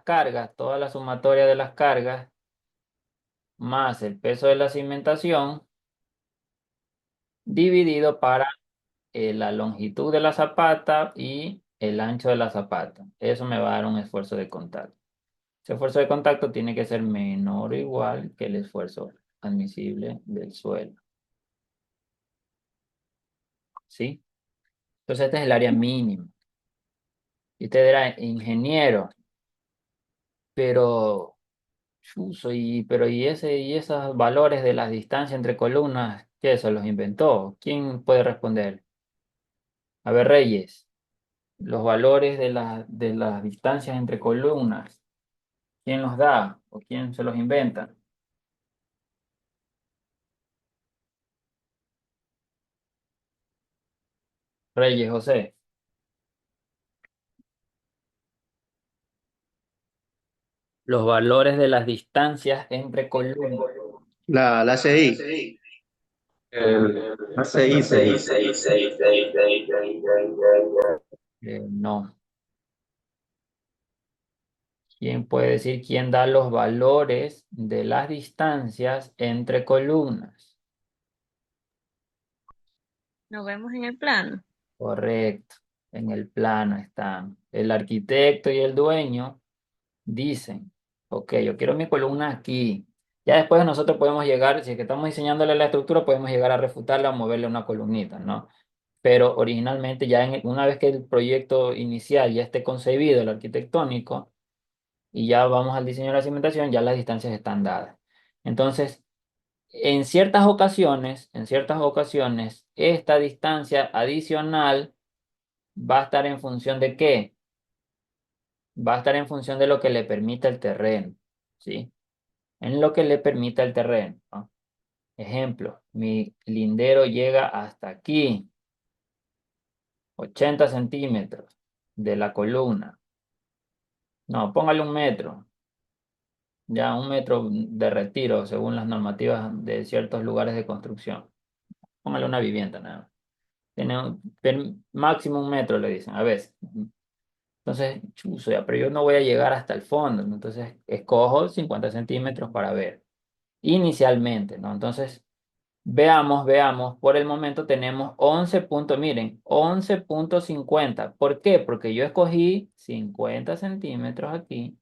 cargas, toda la sumatoria de las cargas, más el peso de la cimentación, dividido para la longitud de la zapata y el ancho de la zapata. Eso me va a dar un esfuerzo de contacto. Ese esfuerzo de contacto tiene que ser menor o igual que el esfuerzo admisible del suelo. ¿Sí? Entonces este es el área mínima. Y usted era ingeniero, pero, ¿y esos valores de las distancias entre columnas, qué eso los inventó? ¿Quién puede responder? A ver, Reyes, los valores de las distancias entre columnas, ¿quién los da o quién se los inventa? Reyes, José, los valores de las distancias entre columnas. La CI. La CI, CI. No. ¿Quién puede decir quién da los valores de las distancias entre columnas? Nos vemos en el plano. Correcto. En el plano están. El arquitecto y el dueño dicen, ok, yo quiero mi columna aquí. Ya después nosotros podemos llegar, si es que estamos diseñándole la estructura, podemos llegar a refutarla o moverle una columnita, ¿no? Pero originalmente ya una vez que el proyecto inicial ya esté concebido, el arquitectónico, y ya vamos al diseño de la cimentación, ya las distancias están dadas. Entonces, en ciertas ocasiones, esta distancia adicional va a estar en función de qué? Va a estar en función de lo que le permita el terreno, ¿sí? En lo que le permita el terreno, ¿no? Ejemplo, mi lindero llega hasta aquí, 80 centímetros de la columna. No, póngale un metro. Ya un metro de retiro según las normativas de ciertos lugares de construcción. Póngale una vivienda nada más. Tiene máximo un metro, le dicen, a veces. Entonces, chuzo, ya, pero yo no voy a llegar hasta el fondo. ¿No? Entonces, escojo 50 centímetros para ver. Inicialmente, ¿no? Entonces, veamos. Por el momento tenemos 11 puntos, miren, 11,50. ¿Por qué? Porque yo escogí 50 centímetros aquí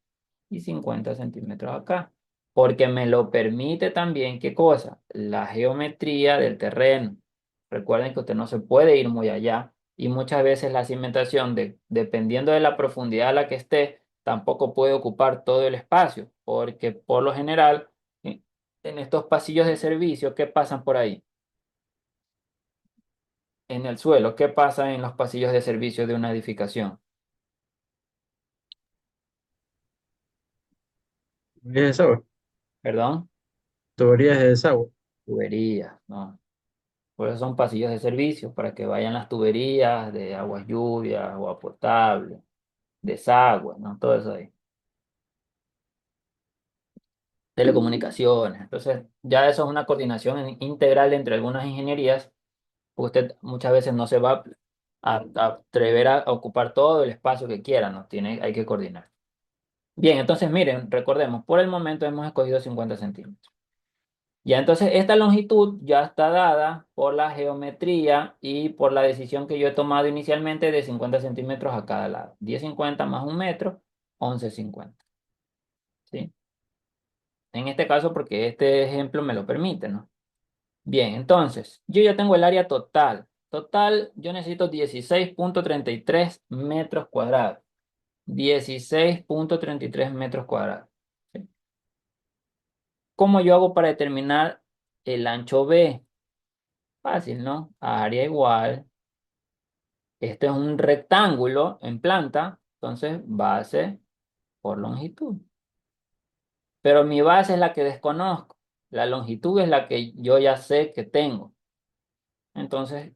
y 50 centímetros acá. Porque me lo permite también, ¿qué cosa? La geometría del terreno. Recuerden que usted no se puede ir muy allá y muchas veces la cimentación, dependiendo de la profundidad a la que esté, tampoco puede ocupar todo el espacio, porque por lo general, en estos pasillos de servicio, ¿qué pasan por ahí? En el suelo, ¿qué pasa en los pasillos de servicio de una edificación? Tuberías de desagüe. ¿Perdón? Tuberías de desagüe. Tuberías, ¿no? Por eso son pasillos de servicio, para que vayan las tuberías de aguas lluvias, agua potable, desagüe, ¿no? Todo eso ahí. Telecomunicaciones. Entonces, ya eso es una coordinación integral entre algunas ingenierías. Usted muchas veces no se va a atrever a ocupar todo el espacio que quiera, ¿no? Hay que coordinar. Bien, entonces miren, recordemos, por el momento hemos escogido 50 centímetros. Ya entonces esta longitud ya está dada por la geometría y por la decisión que yo he tomado inicialmente de 50 centímetros a cada lado. 10,50 más un metro, 11,50. ¿Sí? En este caso porque este ejemplo me lo permite, ¿no? Bien, entonces yo ya tengo el área total. Total, yo necesito 16,33 metros cuadrados. 16,33 metros cuadrados. ¿Sí? ¿Cómo yo hago para determinar el ancho B? Fácil, ¿no? Área igual. Este es un rectángulo en planta, entonces base por longitud. Pero mi base es la que desconozco. La longitud es la que yo ya sé que tengo. Entonces,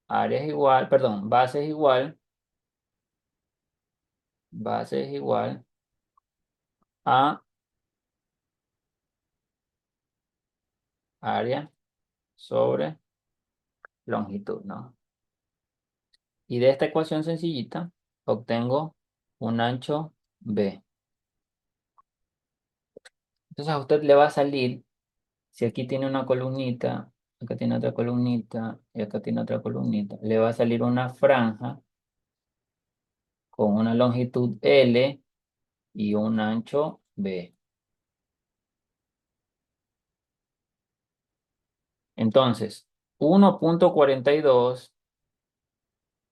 área es igual, perdón, base es igual a área sobre longitud, ¿no? Y de esta ecuación sencillita obtengo un ancho B. Entonces a usted le va a salir, si aquí tiene una columnita, acá tiene otra columnita y acá tiene otra columnita, le va a salir una franja con una longitud L y un ancho B. Entonces, 1,42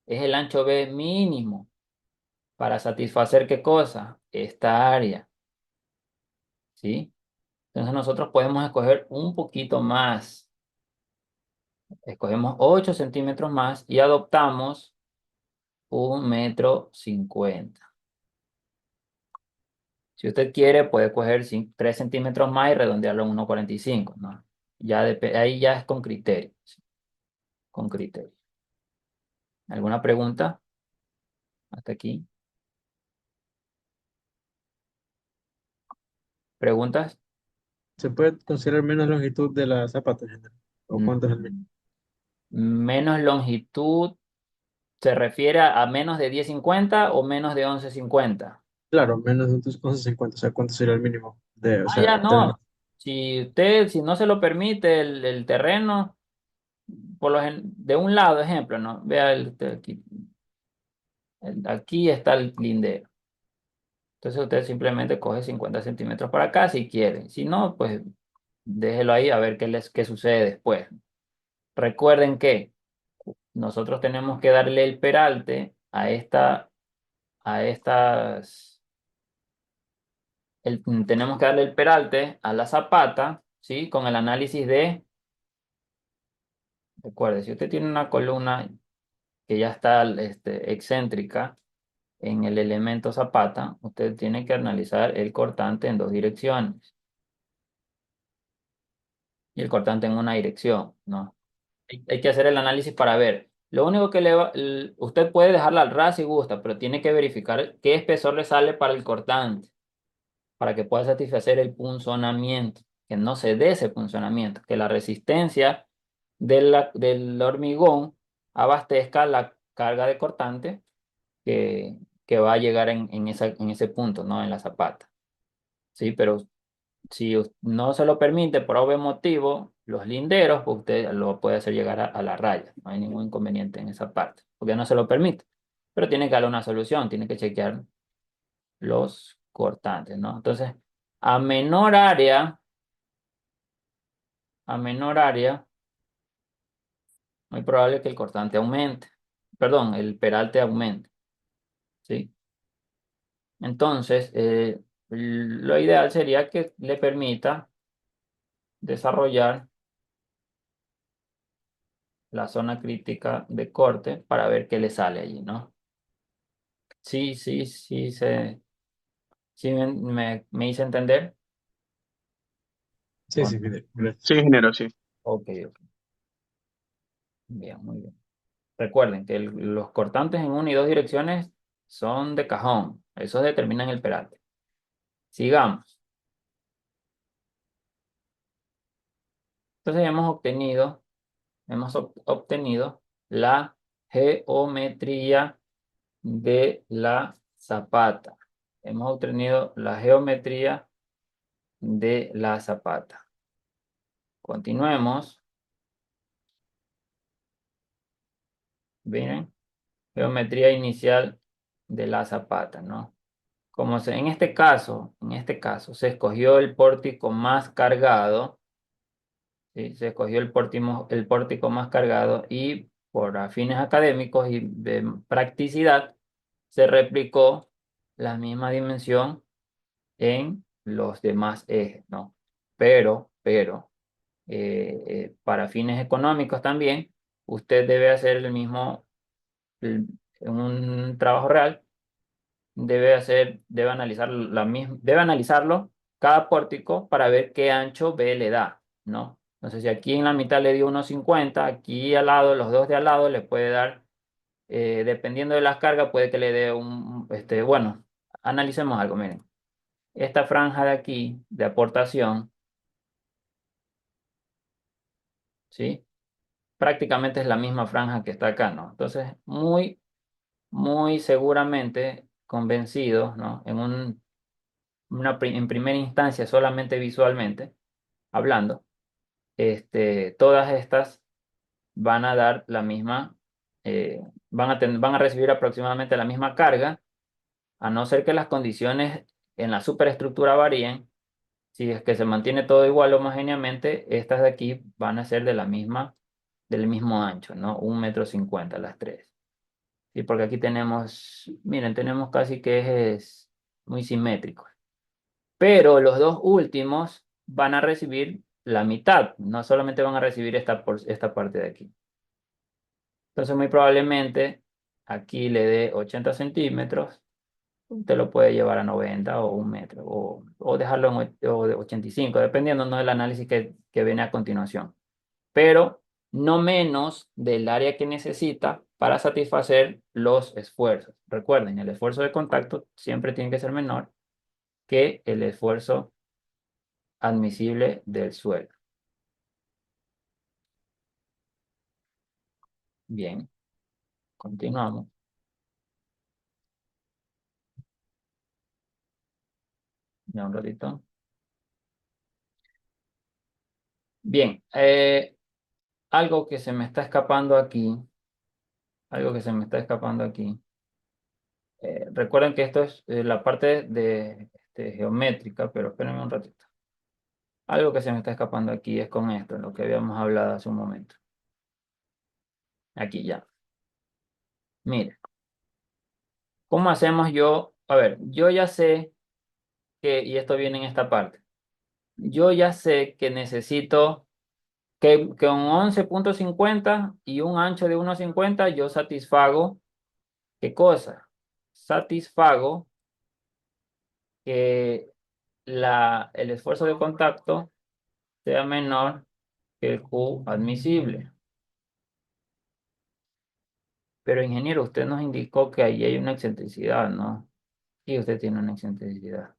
es el ancho B mínimo para satisfacer ¿qué cosa? Esta área, ¿sí? Entonces nosotros podemos escoger un poquito más. Escogemos 8 centímetros más y adoptamos 1,50 m. Si usted quiere, puede coger 3 centímetros más y redondearlo en 1,45, ¿no? Ahí ya es con criterio, ¿sí? Con criterio. ¿Alguna pregunta hasta aquí? ¿Preguntas? ¿Se puede considerar menos longitud de la zapata, general? ¿O cuánto es el mínimo? Mm, Menos longitud, ¿se refiere a menos de 10,50 o menos de 11,50? Claro, menos de 11,50. O sea, ¿cuánto sería el mínimo de, o Ah, sea, ya en términos? no. Si no se lo permite el terreno, de un lado, ejemplo, ¿no? Vea aquí, aquí está el lindero. Entonces usted simplemente coge 50 centímetros para acá si quiere. Si no, pues déjelo ahí a ver qué sucede después. Recuerden que nosotros tenemos que darle el peralte a estas, tenemos que darle el peralte a la zapata, ¿sí? Con el análisis recuerde, si usted tiene una columna que ya está excéntrica en el elemento zapata, usted tiene que analizar el cortante en dos direcciones y el cortante en una dirección, ¿no? Hay que hacer el análisis para ver Lo único que usted puede dejarla al ras si gusta, pero tiene que verificar qué espesor le sale para el cortante, para que pueda satisfacer el punzonamiento, que no se dé ese punzonamiento, que la resistencia del hormigón abastezca la carga de cortante que, que va a llegar en ese punto, ¿no? En la zapata. Sí, pero si no se lo permite por obvio motivo, los linderos, pues usted lo puede hacer llegar a la raya. No hay ningún inconveniente en esa parte, porque no se lo permite. Pero tiene que darle una solución, tiene que chequear los cortantes, ¿no? Entonces, a menor área, a menor área, muy probable que el cortante aumente. Perdón, el peralte aumente, ¿sí? Entonces, lo ideal sería que le permita desarrollar la zona crítica de corte para ver qué le sale allí, ¿no? Sí, sí, sí, sí me hice entender. Sí, ¿O sí, no? ingeniero. Gracias. Sí, ingeniero, sí. Ok, ok. Bien, muy bien. Recuerden que los cortantes en una y dos direcciones son de cajón. Esos determinan el peralte. Sigamos. Entonces hemos obtenido la geometría de la zapata. Hemos obtenido la geometría de la zapata. Continuemos. Miren, geometría inicial de la zapata, ¿no? En este caso, se escogió el pórtico más cargado, ¿sí? Se escogió el pórtico más cargado y por fines académicos y de practicidad se replicó la misma dimensión en los demás ejes, ¿no? Pero, para fines económicos también, usted debe hacer el mismo, en un trabajo real, debe analizarlo cada pórtico para ver qué ancho B le da, ¿no? Entonces, si aquí en la mitad le dio 1,50, aquí al lado, los dos de al lado le puede dar, dependiendo de las cargas, puede que le dé bueno, analicemos algo, miren. Esta franja de aquí, de aportación, ¿sí? Prácticamente es la misma franja que está acá, ¿no? Entonces, muy, muy seguramente convencido, ¿no? En primera instancia, solamente visualmente hablando, todas estas van a dar la misma, van a recibir aproximadamente la misma carga, a no ser que las condiciones en la superestructura varíen. Si es que se mantiene todo igual homogéneamente, estas de aquí van a ser del mismo ancho, ¿no? 1,50 m las tres. Sí, porque aquí miren, tenemos casi que ejes muy simétricos. Pero los dos últimos van a recibir la mitad, no solamente van a recibir esta parte de aquí. Entonces, muy probablemente aquí le dé 80 centímetros, usted lo puede llevar a 90 o 1 metro, o dejarlo o de 85, dependiendo, ¿no? Del análisis que viene a continuación. Pero no menos del área que necesita para satisfacer los esfuerzos. Recuerden, el esfuerzo de contacto siempre tiene que ser menor que el esfuerzo admisible del suelo. Bien, continuamos. Ya un ratito. Bien, algo que se me está escapando aquí, algo que se me está escapando aquí. Recuerden que esto es la parte de geométrica, pero espérenme un ratito. Algo que se me está escapando aquí es con esto, lo que habíamos hablado hace un momento. Aquí ya. Mire, ¿cómo hacemos yo? A ver, yo ya sé y esto viene en esta parte, yo ya sé que necesito que un 11,50 y un ancho de 1,50 yo satisfago, ¿qué cosa? Satisfago que el esfuerzo de contacto sea menor que el Q admisible. Pero ingeniero, usted nos indicó que ahí hay una excentricidad, ¿no? Y usted tiene una excentricidad.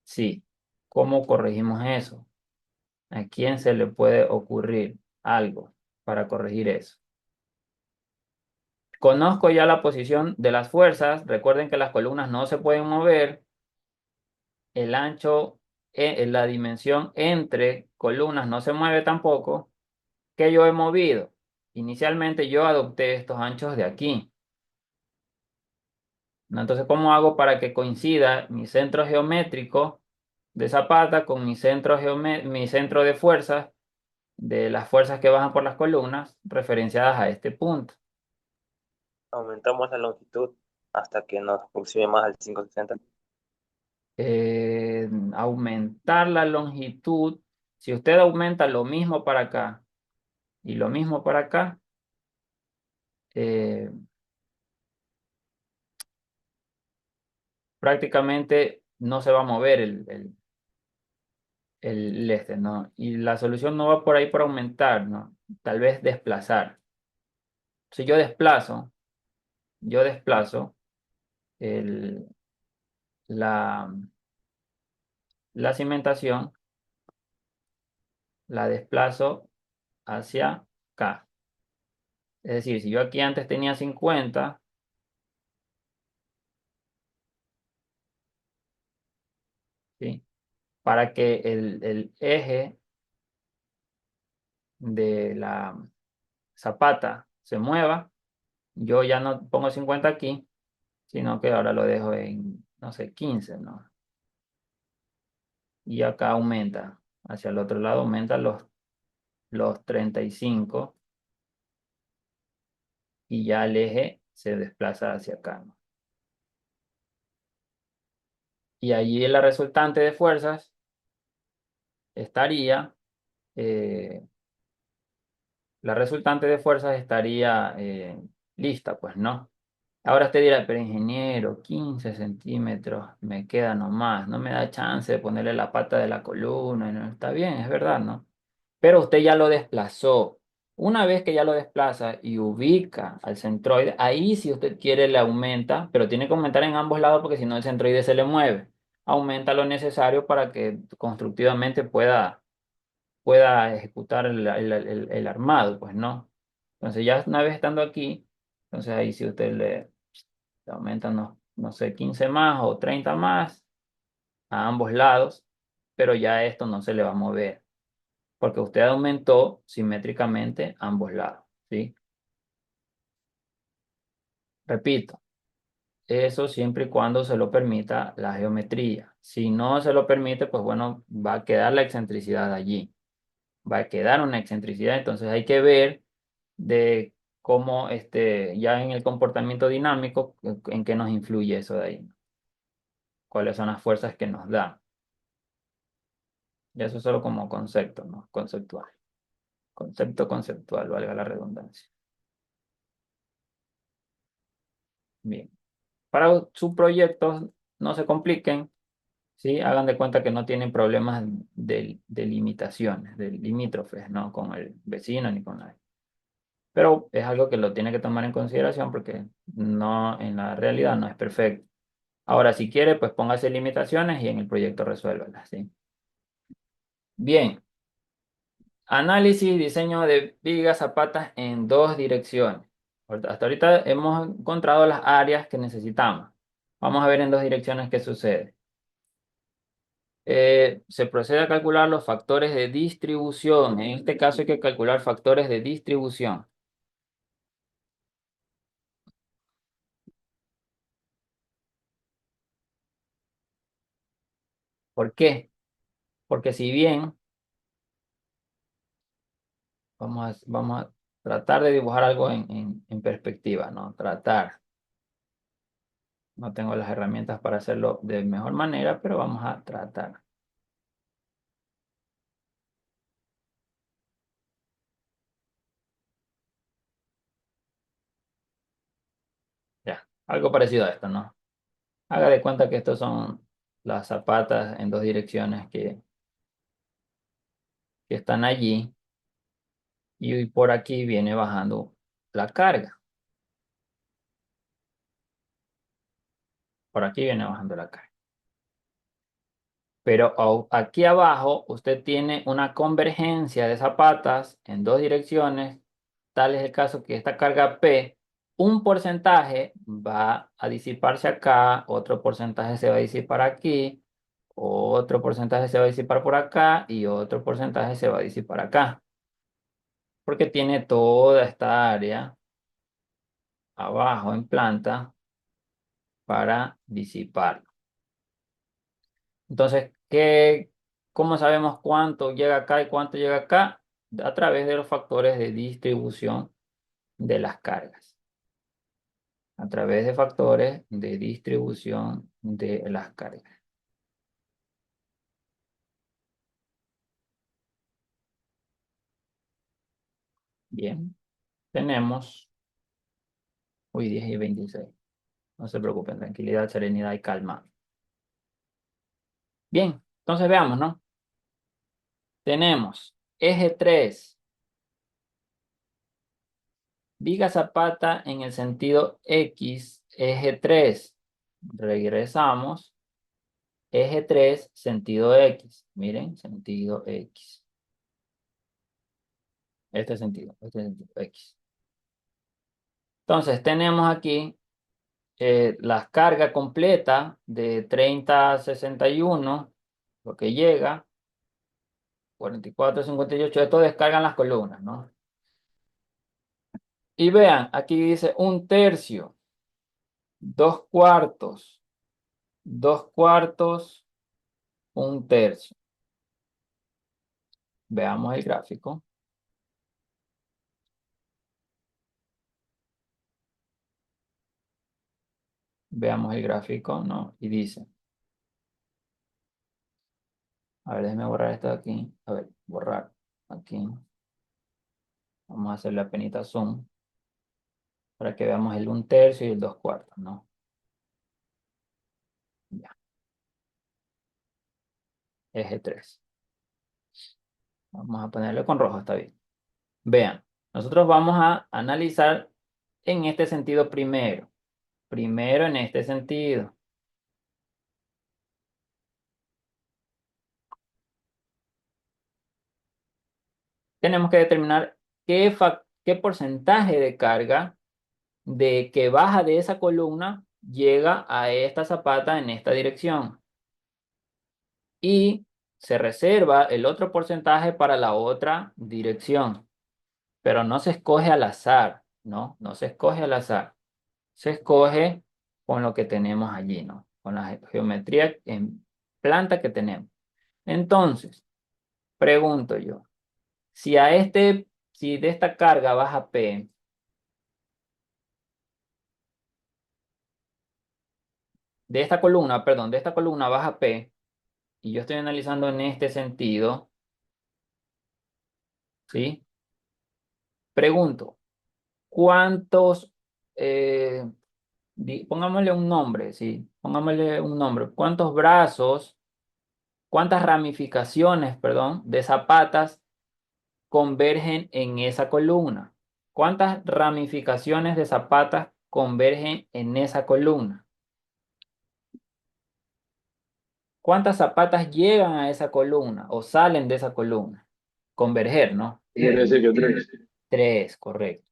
Sí. ¿Cómo corregimos eso? ¿A quién se le puede ocurrir algo para corregir eso? Conozco ya la posición de las fuerzas. Recuerden que las columnas no se pueden mover. El ancho, la dimensión entre columnas no se mueve tampoco. ¿Qué yo he movido? Inicialmente yo adopté estos anchos de aquí, ¿no? Entonces, ¿cómo hago para que coincida mi centro geométrico de Zapata con mi centro de fuerzas, de las fuerzas que bajan por las columnas, referenciadas a este punto? Aumentamos la longitud hasta que nos aproxime más al 560. Aumentar la longitud. Si usted aumenta lo mismo para acá y lo mismo para acá, eh, prácticamente no se va a mover ¿no? Y la solución no va por ahí por aumentar, ¿no? Tal vez desplazar. Si yo desplazo el- la, la cimentación, la desplazo hacia acá. Es decir, si yo aquí antes tenía 50, ¿sí? Para que el eje de la zapata se mueva, yo ya no pongo 50 aquí, sino que ahora lo dejo en, no sé, 15, ¿no? Y acá aumenta, hacia el otro lado aumenta los 35 y ya el eje se desplaza hacia acá, ¿no? Y allí la resultante de fuerzas estaría, eh, la resultante de fuerzas estaría lista, pues, ¿no? Ahora usted dirá, pero ingeniero, 15 centímetros me queda nomás, no me da chance de ponerle la pata de la columna, no, está bien, es verdad, ¿no? Pero usted ya lo desplazó. Una vez que ya lo desplaza y ubica al centroide, ahí si usted quiere le aumenta, pero tiene que aumentar en ambos lados porque si no el centroide se le mueve. Aumenta lo necesario para que constructivamente pueda ejecutar el armado, pues no. Entonces ya una vez estando aquí, entonces ahí si usted le aumenta, no sé, 15 más o 30 más a ambos lados, pero ya esto no se le va a mover porque usted aumentó simétricamente ambos lados, ¿sí? Repito, eso siempre y cuando se lo permita la geometría. Si no se lo permite, pues bueno, va a quedar la excentricidad allí. Va a quedar una excentricidad, entonces hay que ver de cómo ya en el comportamiento dinámico, en qué nos influye eso de ahí, cuáles son las fuerzas que nos da. Y eso solo como concepto, ¿no? Conceptual. Concepto conceptual, valga la redundancia. Bien. Para sus proyectos, no se compliquen, ¿sí? Hagan de cuenta que no tienen problemas de limitaciones, de limítrofes, ¿no? Con el vecino ni con nadie. Pero es algo que lo tiene que tomar en consideración porque no, en la realidad no es perfecto. Ahora, si quiere, pues póngase limitaciones y en el proyecto resuélvalas, ¿sí? Bien. Análisis y diseño de vigas zapatas en dos direcciones. Hasta ahorita hemos encontrado las áreas que necesitamos. Vamos a ver en dos direcciones qué sucede. Se procede a calcular los factores de distribución. En este caso hay que calcular factores de distribución. ¿Por qué? Porque si bien vamos a tratar de dibujar algo en perspectiva, ¿no? Tratar. No tengo las herramientas para hacerlo de mejor manera, pero vamos a tratar. Ya, algo parecido a esto, ¿no? Haga de cuenta que estos son las zapatas en dos direcciones que están allí y por aquí viene bajando la carga. Por aquí viene bajando la carga. Pero aquí abajo usted tiene una convergencia de zapatas en dos direcciones. Tal es el caso que esta carga P, un porcentaje va a disiparse acá, otro porcentaje se va a disipar aquí, otro porcentaje se va a disipar por acá y otro porcentaje se va a disipar acá. Porque tiene toda esta área abajo en planta para disipar. Entonces, ¿cómo sabemos cuánto llega acá y cuánto llega acá? A través de los factores de distribución de las cargas. A través de factores de distribución de las cargas. Bien, tenemos hoy 10 y 26. No se preocupen, tranquilidad, serenidad y calma. Bien, entonces veamos, ¿no? Tenemos eje 3. Viga zapata en el sentido X, eje 3. Regresamos. Eje 3, sentido X. Miren, sentido X. Este sentido X. Entonces, tenemos aquí la carga completa de 30 a 61, lo que llega, 44 a 58, esto descargan las columnas, ¿no? Y vean, aquí dice 1/3, 2/4, 2/4, 1/3. Veamos el gráfico. Veamos el gráfico, ¿no? Y dice, a ver, déjeme borrar esto de aquí. A ver, borrar aquí. Vamos a hacer la penita zoom para que veamos el 1/3 y el 2/4, ¿no? Ya, eje 3. Vamos a ponerle con rojo, está bien. Vean, nosotros vamos a analizar en este sentido primero. Primero en este sentido. Tenemos que determinar qué porcentaje de carga de que baja de esa columna llega a esta zapata en esta dirección. Y se reserva el otro porcentaje para la otra dirección. Pero no se escoge al azar, ¿no? No se escoge al azar. Se escoge con lo que tenemos allí, ¿no? Con la geometría en planta que tenemos. Entonces, pregunto yo, si de esta carga baja P, de esta columna, perdón, de esta columna baja P, y yo estoy analizando en este sentido, ¿sí? Pregunto, ¿cuántos, pongámosle un nombre, ¿sí? Pongámosle un nombre. ¿Cuántos brazos, cuántas ramificaciones, perdón, de zapatas convergen en esa columna? ¿Cuántas ramificaciones de zapatas convergen en esa columna? ¿Cuántas zapatas llegan a esa columna o salen de esa columna? Converger, ¿no? Parece que tres. 3, correcto.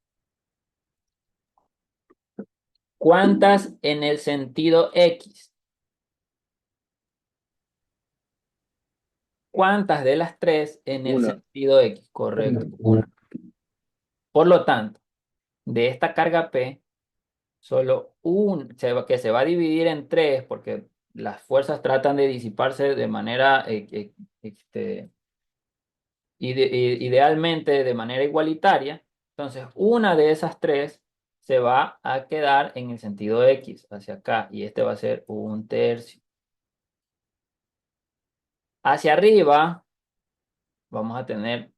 ¿Cuántas en el sentido X? ¿Cuántas de las 3 en el Una. sentido X? Correcto, una. Por lo tanto, de esta carga P, solo que se va a dividir en 3 porque las fuerzas tratan de disiparse de manera, idealmente de manera igualitaria. Entonces, una de esas 3 se va a quedar en el sentido X, hacia acá, y este va a ser 1/3. Hacia arriba vamos a tener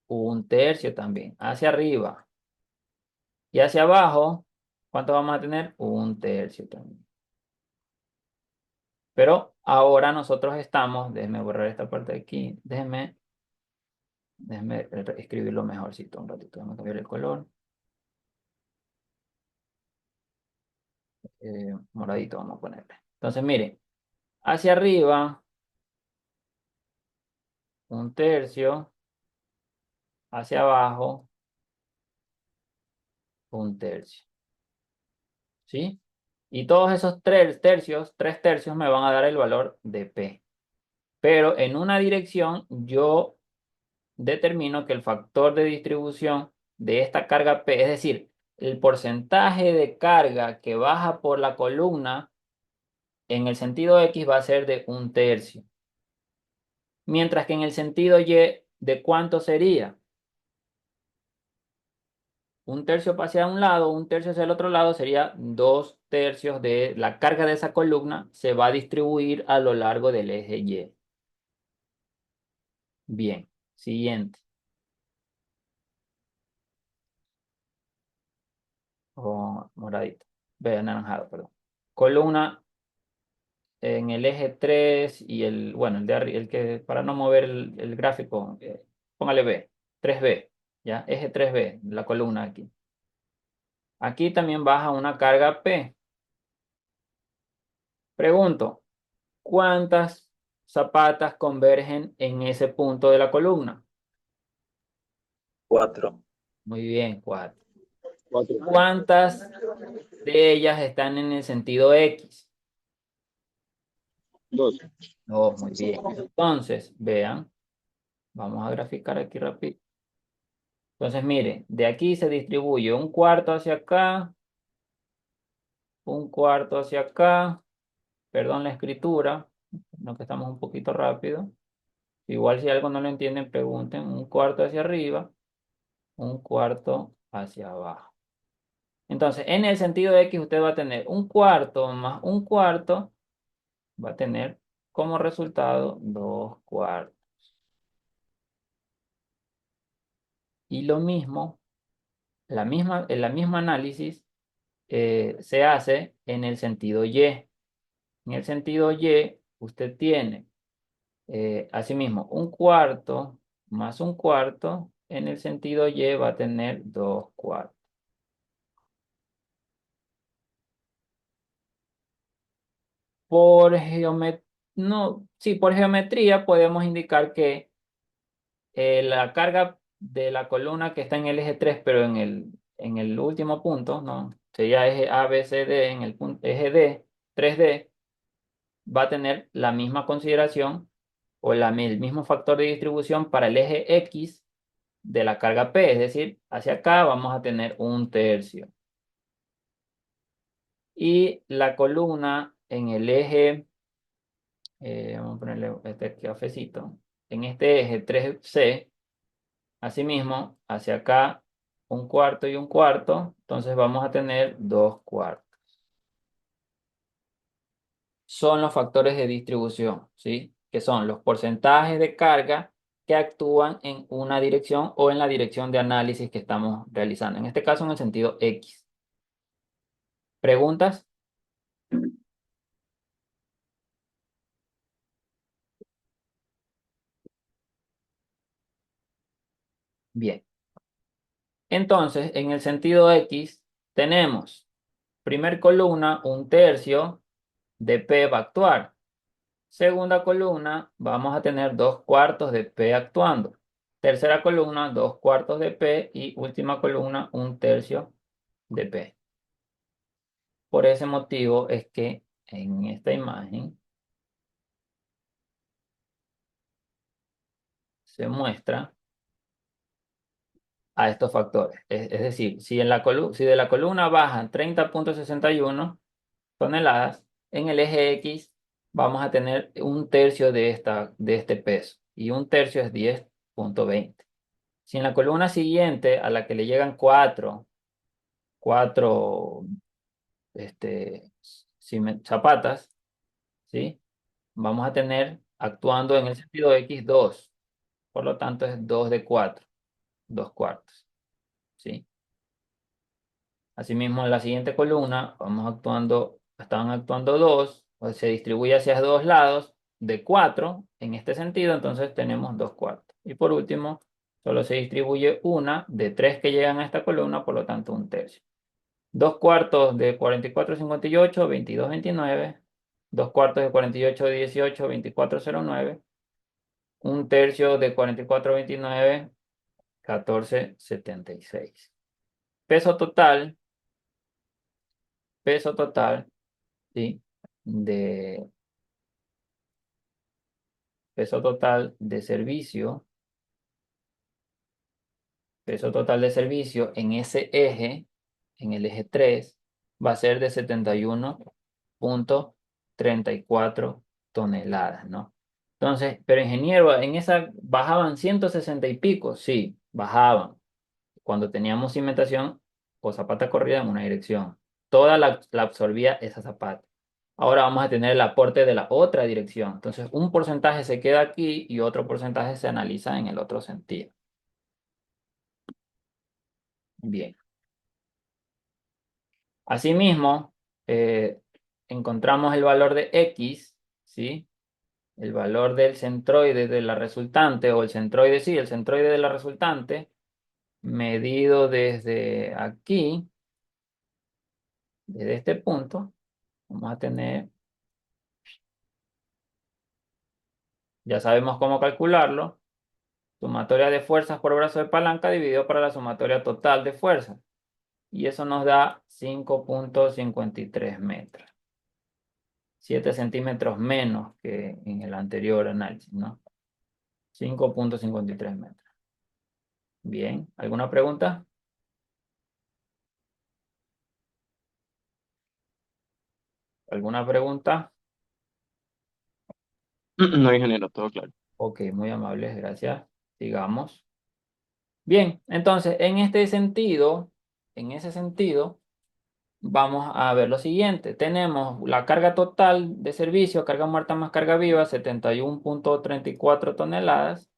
1/3 también, hacia arriba. Y hacia abajo, ¿cuánto vamos a tener? 1/3 también. Pero ahora nosotros estamos, déjenme borrar esta parte de aquí, déjenme escribirlo mejorcito un ratito, vamos a cambiar el color. Moradito vamos a ponerle. Entonces, mire, hacia arriba, un tercio, hacia abajo, un tercio. ¿Sí? Y todos esos tres tercios me van a dar el valor de P. Pero en una dirección yo determino que el factor de distribución de esta carga P, es decir, el porcentaje de carga que baja por la columna en el sentido X va a ser de un tercio. Mientras que en el sentido Y, ¿de cuánto sería? Un tercio hacia un lado, un tercio hacia el otro lado, sería dos tercios de la carga de esa columna se va a distribuir a lo largo del eje Y. Bien, siguiente. O moradito. Ve, anaranjado, perdón. Columna en el eje 3 y bueno, el de arriba, el que, para no mover el gráfico, póngale B, 3B, ¿ya? Eje 3B, la columna aquí. Aquí también baja una carga P. Pregunto, ¿cuántas zapatas convergen en ese punto de la columna? 4. Muy bien, 4. 4. ¿Cuántas de ellas están en el sentido X? 2. No, muy bien. Entonces, vean, vamos a graficar aquí rápido. Entonces, mire, de aquí se distribuye un cuarto hacia acá, un cuarto hacia acá, perdón la escritura, no que estamos un poquito rápido. Igual si algo no lo entienden, pregunten, un cuarto hacia arriba, un cuarto hacia abajo. Entonces, en el sentido X usted va a tener un cuarto más un cuarto, va a tener como resultado 2 cuartos. Y lo mismo, el mismo análisis se hace en el sentido Y. En el sentido Y, usted tiene, asimismo, un cuarto más un cuarto. En el sentido Y va a tener 2 cuartos. No, sí, por geometría podemos indicar que la carga de la columna que está en el eje 3, pero en el último punto, ¿no? Sería eje A, B, C, D, en el punto, eje D, 3D, va a tener la misma consideración o el mismo factor de distribución para el eje X de la carga P, es decir, hacia acá vamos a tener un tercio. Y la columna en el eje, vamos a ponerle este cafecito, en este eje 3C, asimismo, hacia acá un cuarto y un cuarto, entonces vamos a tener 2 cuartos. Son los factores de distribución, ¿sí? Que son los porcentajes de carga que actúan en una dirección o en la dirección de análisis que estamos realizando. En este caso, en el sentido X. ¿Preguntas? Bien. Entonces, en el sentido X, tenemos primer columna, un tercio de P va a actuar. Segunda columna, vamos a tener 2 cuartos de P actuando. Tercera columna, 2 cuartos de P. Y última columna, un tercio de P. Por ese motivo es que en esta imagen se muestra a estos factores. Es decir, si de la columna bajan 30,61 toneladas, en el eje X vamos a tener un tercio de este peso. Y un tercio es 10,20. Si en la columna siguiente, a la que le llegan cuatro zapatas, ¿sí? Vamos a tener actuando en el sentido X 2. Por lo tanto, es 2 de 4, 2 cuartos, ¿sí? Asimismo, en la siguiente columna, estaban actuando 2, o se distribuye hacia 2 lados de 4, en este sentido, entonces tenemos 2 cuartos. Y por último, solo se distribuye una de 3 que llegan a esta columna, por lo tanto, un tercio. 2 cuartos de 44,58, 22,29, 2 cuartos de 48 de 18, 24,09. Un tercio de 44,29, 14,76. Peso total, peso total, ¿sí? De, peso total de servicio, peso total de servicio en ese eje, en el eje 3 va a ser de 71,34 toneladas, ¿no? Entonces, pero ingeniero, en esa bajaban 160 y pico, sí, bajaban cuando teníamos cimentación o zapata corrida en una dirección. Toda la absorbía esa zapata. Ahora vamos a tener el aporte de la otra dirección. Entonces, un porcentaje se queda aquí y otro porcentaje se analiza en el otro sentido. Bien. Asimismo, encontramos el valor de X, ¿sí? El valor del centroide de la resultante, o el centroide, sí, el centroide de la resultante, medido desde aquí, desde este punto, vamos a tener, ya sabemos cómo calcularlo, sumatoria de fuerzas por brazo de palanca dividido para la sumatoria total de fuerzas. Y eso nos da 5,53 metros. 7 centímetros menos que en el anterior análisis, ¿no? 5,53 metros. Bien, ¿alguna pregunta? ¿Alguna pregunta? No, ingeniero, todo claro. Ok, muy amables, gracias. Sigamos. Bien, entonces, en ese sentido, vamos a ver lo siguiente. Tenemos la carga total de servicio, carga muerta más carga viva, 71,34 toneladas.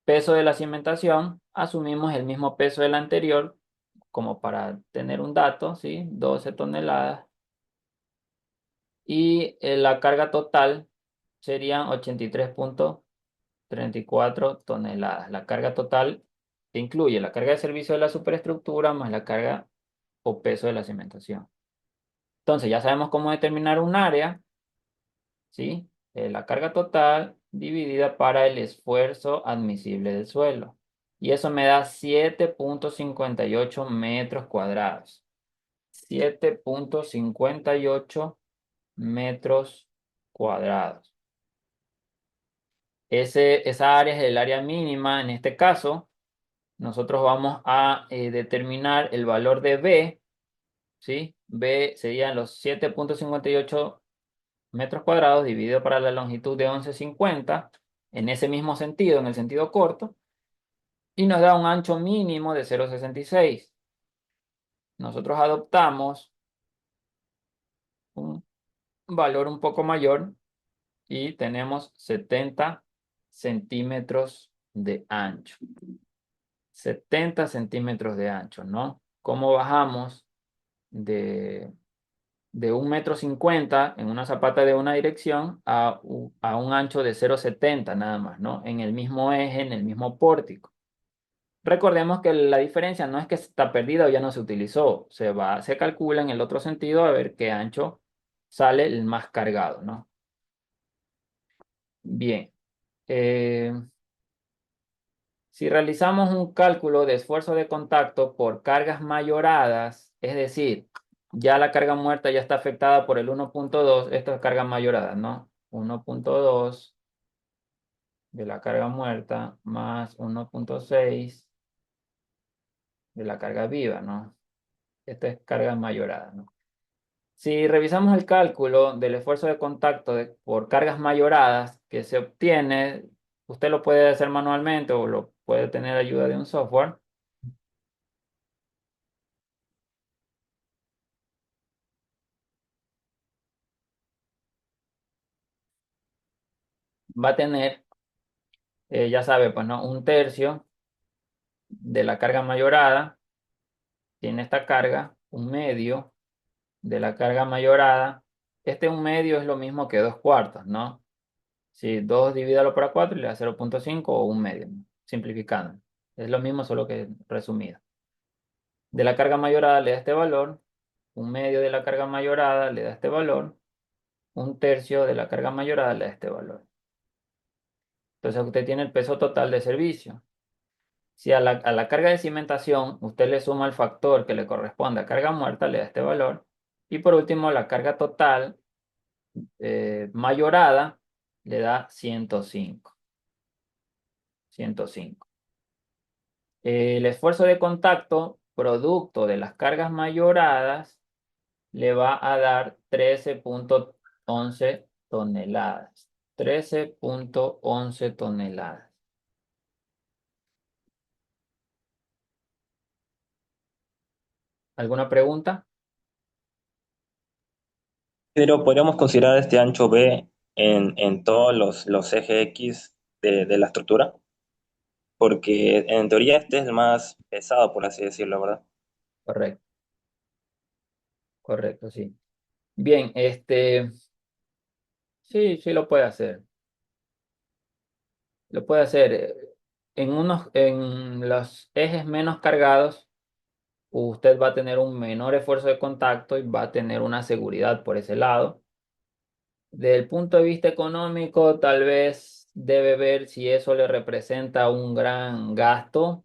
Peso de la cimentación, asumimos el mismo peso del anterior, como para tener un dato, ¿sí? 12 toneladas. Y la carga total serían 83,34 toneladas. La carga total que incluye la carga de servicio de la superestructura más la carga o peso de la cimentación. Entonces ya sabemos cómo determinar un área, ¿sí? La carga total dividida para el esfuerzo admisible del suelo. Y eso me da 7,58 metros cuadrados. 7,58 metros cuadrados. Esa área es el área mínima. En este caso, nosotros vamos a determinar el valor de B, ¿sí? B serían los 7,58 metros cuadrados dividido para la longitud de 11,50 en ese mismo sentido, en el sentido corto, y nos da un ancho mínimo de 0,66. Nosotros adoptamos un valor un poco mayor y tenemos 70 centímetros de ancho. 70 centímetros de ancho, ¿no? ¿Cómo bajamos de 1,50 m en una zapata de una dirección a un ancho de 0,70 nada más, ¿no? En el mismo eje, en el mismo pórtico. Recordemos que la diferencia no es que está perdida o ya no se utilizó, se calcula en el otro sentido a ver qué ancho sale el más cargado, ¿no? Bien. Si realizamos un cálculo de esfuerzo de contacto por cargas mayoradas, es decir, ya la carga muerta ya está afectada por el 1,2, esto es carga mayorada, ¿no? 1,2 de la carga muerta más 1,6 de la carga viva, ¿no? Esto es carga mayorada, ¿no? Si revisamos el cálculo del esfuerzo de contacto por cargas mayoradas que se obtiene, usted lo puede hacer manualmente o lo puede tener ayuda de un software. Va a tener, ya sabe, pues no, un tercio de la carga mayorada tiene esta carga, un medio de la carga mayorada. Este un medio es lo mismo que 2 cuartos, ¿no? Si 2 divídalo por 4 le da 0,5 o un medio, ¿no? Simplificando. Es lo mismo, solo que resumido. De la carga mayorada le da este valor, un medio de la carga mayorada le da este valor, un tercio de la carga mayorada le da este valor. Entonces usted tiene el peso total de servicio. Si a la carga de cimentación usted le suma el factor que le corresponde a carga muerta, le da este valor. Y por último, la carga total mayorada le da 105. 105. El esfuerzo de contacto producto de las cargas mayoradas le va a dar 13,11 toneladas. 13,11 toneladas. ¿Alguna pregunta? Pero podríamos considerar este ancho B en todos los ejes X de la estructura, porque en teoría este es el más pesado, por así decirlo, ¿verdad? Correcto, correcto, sí. Bien, sí, sí lo puede hacer. Lo puede hacer. En los ejes menos cargados, usted va a tener un menor esfuerzo de contacto y va a tener una seguridad por ese lado. Desde el punto de vista económico, tal vez debe ver si eso le representa un gasto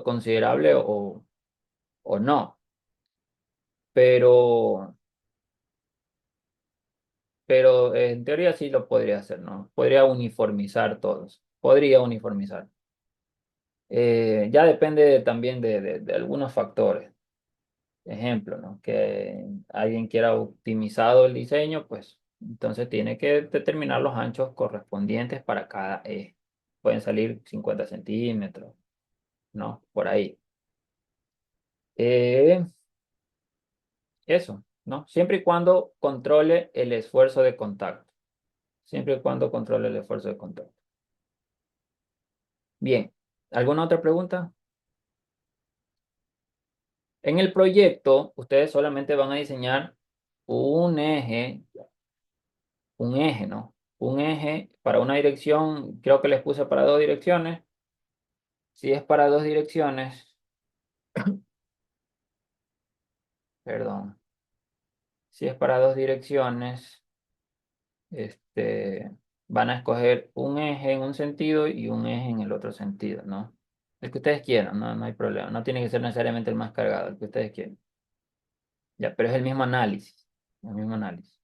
considerable o no. Pero, pero en teoría sí lo podría hacer, ¿no? Podría uniformizar todos. Podría uniformizar. Ya depende también de algunos factores. Ejemplo, ¿no? Que alguien quiera optimizado el diseño, pues entonces tiene que determinar los anchos correspondientes para cada eje. Pueden salir 50 centímetros, ¿no? Por ahí. Eh, Eso, ¿no? Siempre y cuando controle el esfuerzo de contacto. Siempre y cuando controle el esfuerzo de contacto. Bien, ¿alguna otra pregunta? En el proyecto, ustedes solamente van a diseñar un eje, ¿no? Un eje para una dirección, creo que les puse para dos direcciones. Si es para dos direcciones, perdón, si es para dos direcciones, este, van a escoger un eje en un sentido y un eje en el otro sentido, ¿no? El que ustedes quieran, no, no hay problema. No tiene que ser necesariamente el más cargado, el que ustedes quieran. Ya, pero es el mismo análisis. El mismo análisis.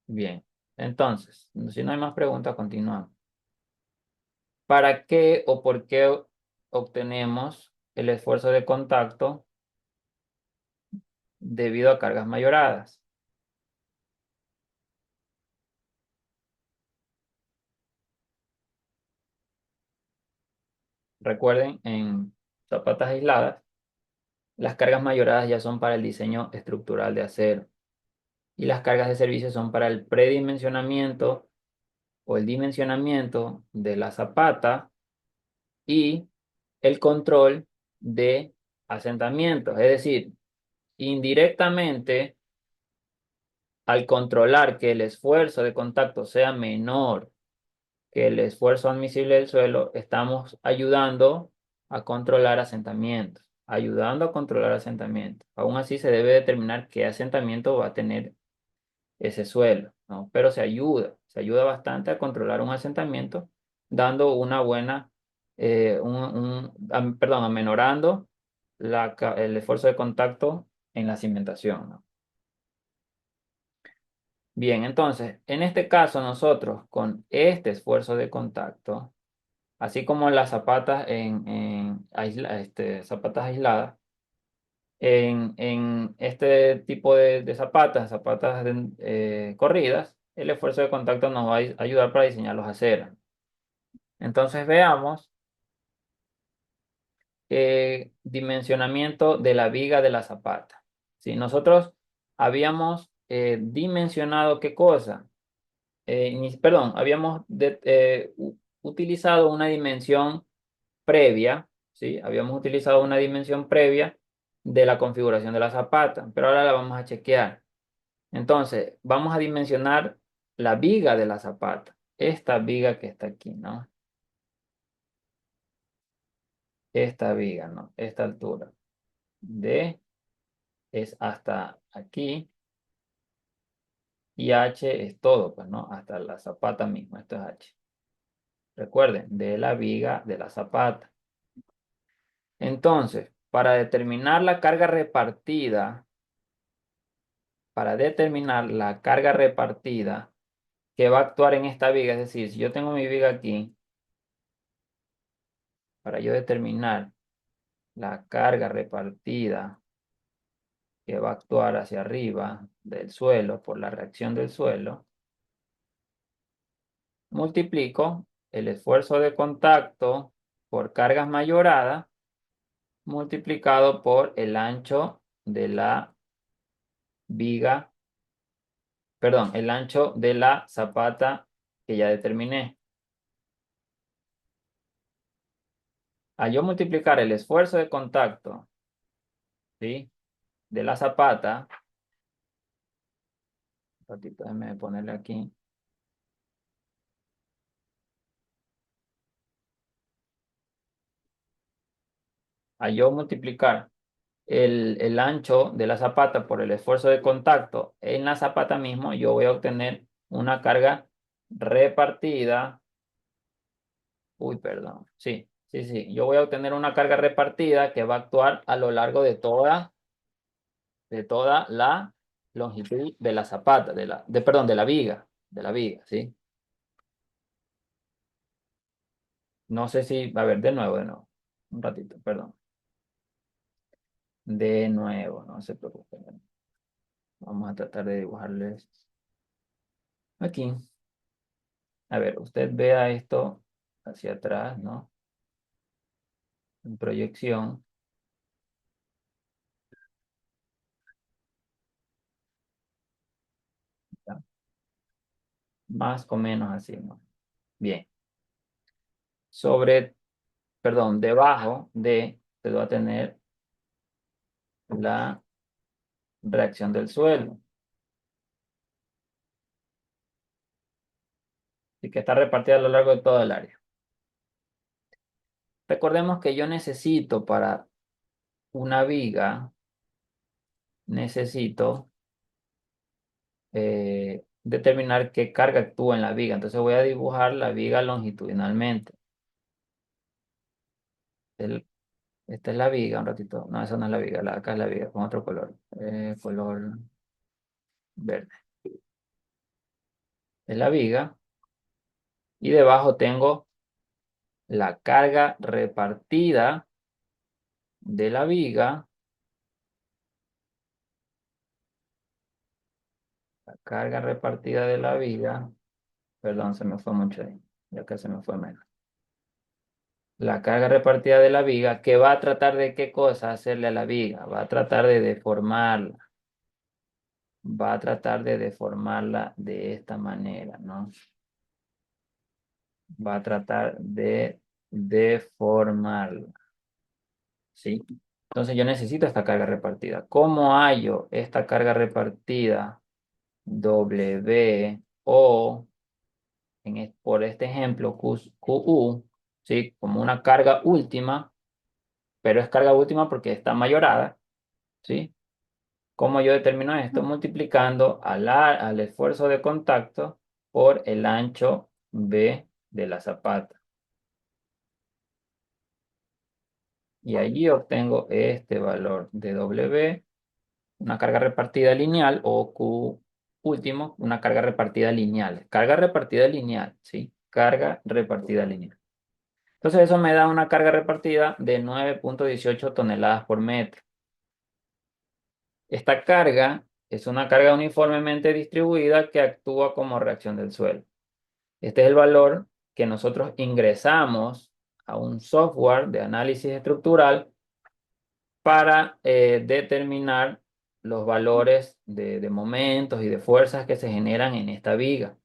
Bien. Entonces, si no hay más preguntas, continuamos. ¿Para qué o por qué obtenemos el esfuerzo de contacto debido a cargas mayoradas? Recuerden, en zapatas aisladas, las cargas mayoradas ya son para el diseño estructural de acero y las cargas de servicio son para el predimensionamiento o el dimensionamiento de la zapata y el control de asentamientos. Es decir, indirectamente, al controlar que el esfuerzo de contacto sea menor que el esfuerzo admisible del suelo, estamos ayudando a controlar asentamientos, ayudando a controlar asentamientos. Aún así, se debe determinar qué asentamiento va a tener ese suelo, ¿no? Pero se ayuda bastante a controlar un asentamiento, dando una buena, perdón, amenorando el esfuerzo de contacto en la cimentación, ¿no? Bien, entonces, en este caso nosotros con este esfuerzo de contacto, así como las zapatas zapatas aisladas, en este tipo de zapatas, corridas, el esfuerzo de contacto nos va a ayudar para diseñar los aceros. Entonces veamos dimensionamiento de la viga de la zapata. Si nosotros habíamos dimensionado qué cosa. Perdón, habíamos utilizado una dimensión previa, ¿sí? Habíamos utilizado una dimensión previa de la configuración de la zapata, pero ahora la vamos a chequear. Entonces, vamos a dimensionar la viga de la zapata, esta viga que está aquí, ¿no? Esta viga, ¿no? Esta altura de es hasta aquí y H es todo, pues, ¿no? Hasta la zapata misma, esto es H. Recuerden, de la viga de la zapata. Entonces, para determinar la carga repartida, que va a actuar en esta viga, es decir, si yo tengo mi viga aquí, para yo determinar la carga repartida que va a actuar hacia arriba del suelo por la reacción del suelo, multiplico el esfuerzo de contacto por cargas mayoradas multiplicado por el ancho de la viga, perdón, el ancho de la zapata que ya determiné. Al yo multiplicar el esfuerzo de contacto, ¿sí?, de la zapata, un ratito, déjame ponerle aquí. Al yo multiplicar el ancho de la zapata por el esfuerzo de contacto en la zapata mismo, yo voy a obtener una carga repartida. Uy, perdón. Sí, sí, sí. Yo voy a obtener una carga repartida que va a actuar a lo largo de toda la longitud de la zapata, perdón, de la viga, ¿sí? No sé si, a ver, de nuevo. Un ratito, perdón. De nuevo, no se preocupen. Vamos a tratar de dibujarles aquí. A ver, usted vea esto hacia atrás, ¿no? En proyección. ¿Ya? Más o menos así, ¿no? Bien. Debajo de, se va a tener la reacción del suelo. Y que está repartida a lo largo de todo el área. Recordemos que yo necesito para una viga, necesito determinar qué carga actúa en la viga. Entonces voy a dibujar la viga longitudinalmente. Esta es la viga, un ratito. No, esa no es la viga, acá es la viga, con otro color. Color verde. Es la viga. Y debajo tengo la carga repartida de la viga. La carga repartida de la viga. Perdón, se me fue mucho ahí. Ya que se me fue menos. La carga repartida de la viga, que va a tratar de qué cosa hacerle a la viga. Va a tratar de deformarla. Va a tratar de deformarla de esta manera, ¿no? Va a tratar de deformarla. ¿Sí? Entonces yo necesito esta carga repartida. ¿Cómo hallo esta carga repartida? W o, por este ejemplo, QU, ¿sí? Como una carga última, pero es carga última porque está mayorada, ¿sí? ¿Cómo yo determino esto? Multiplicando al esfuerzo de contacto por el ancho B de la zapata. Y allí obtengo este valor de W, una carga repartida lineal, o Q último, una carga repartida lineal. Carga repartida lineal, ¿sí? Carga repartida lineal. Entonces eso me da una carga repartida de 9.18 toneladas por metro. Esta carga es una carga uniformemente distribuida que actúa como reacción del suelo. Este es el valor que nosotros ingresamos a un software de análisis estructural para determinar los valores de momentos y de fuerzas que se generan en esta viga.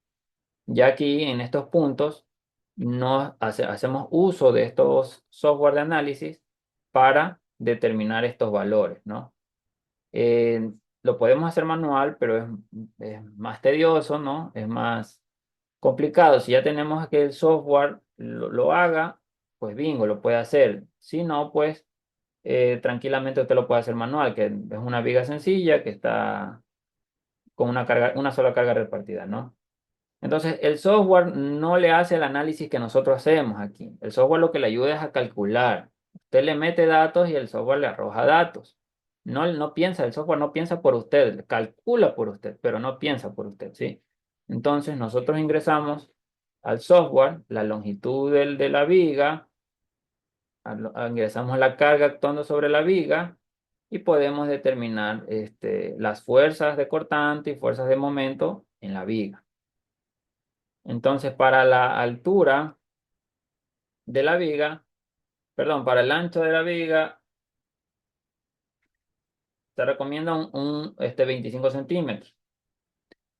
Ya aquí, en estos puntos, hacemos uso de estos software de análisis para determinar estos valores, ¿no? Lo podemos hacer manual, pero es más tedioso, ¿no? Es más complicado. Si ya tenemos que el software lo haga, pues bingo, lo puede hacer. Si no, pues tranquilamente usted lo puede hacer manual, que es una viga sencilla que está con una carga, una sola carga repartida, ¿no? Entonces, el software no le hace el análisis que nosotros hacemos aquí. El software lo que le ayuda es a calcular. Usted le mete datos y el software le arroja datos. No, no piensa, el software no piensa por usted, calcula por usted, pero no piensa por usted, ¿sí? Entonces, nosotros ingresamos al software la longitud de la viga, ingresamos la carga actuando sobre la viga y podemos determinar las fuerzas de cortante y fuerzas de momento en la viga. Entonces, para la altura de la viga, perdón, para el ancho de la viga, se recomienda 25 centímetros.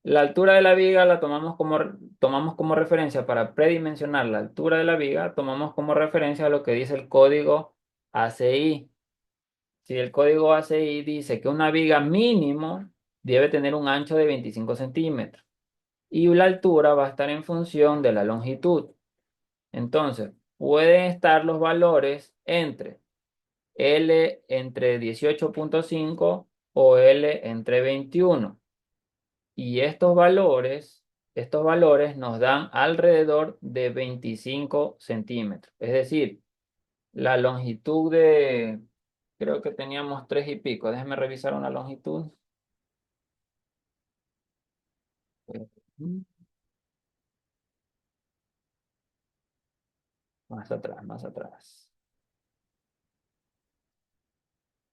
La altura de la viga la tomamos como referencia para predimensionar la altura de la viga, tomamos como referencia lo que dice el código ACI. Si el código ACI dice que una viga mínimo debe tener un ancho de 25 centímetros y la altura va a estar en función de la longitud. Entonces, pueden estar los valores entre L entre 18,5 o L entre 21. Y estos valores nos dan alrededor de 25 centímetros. Es decir, la longitud creo que teníamos 3 y pico. Déjeme revisar una longitud. Más atrás, más atrás.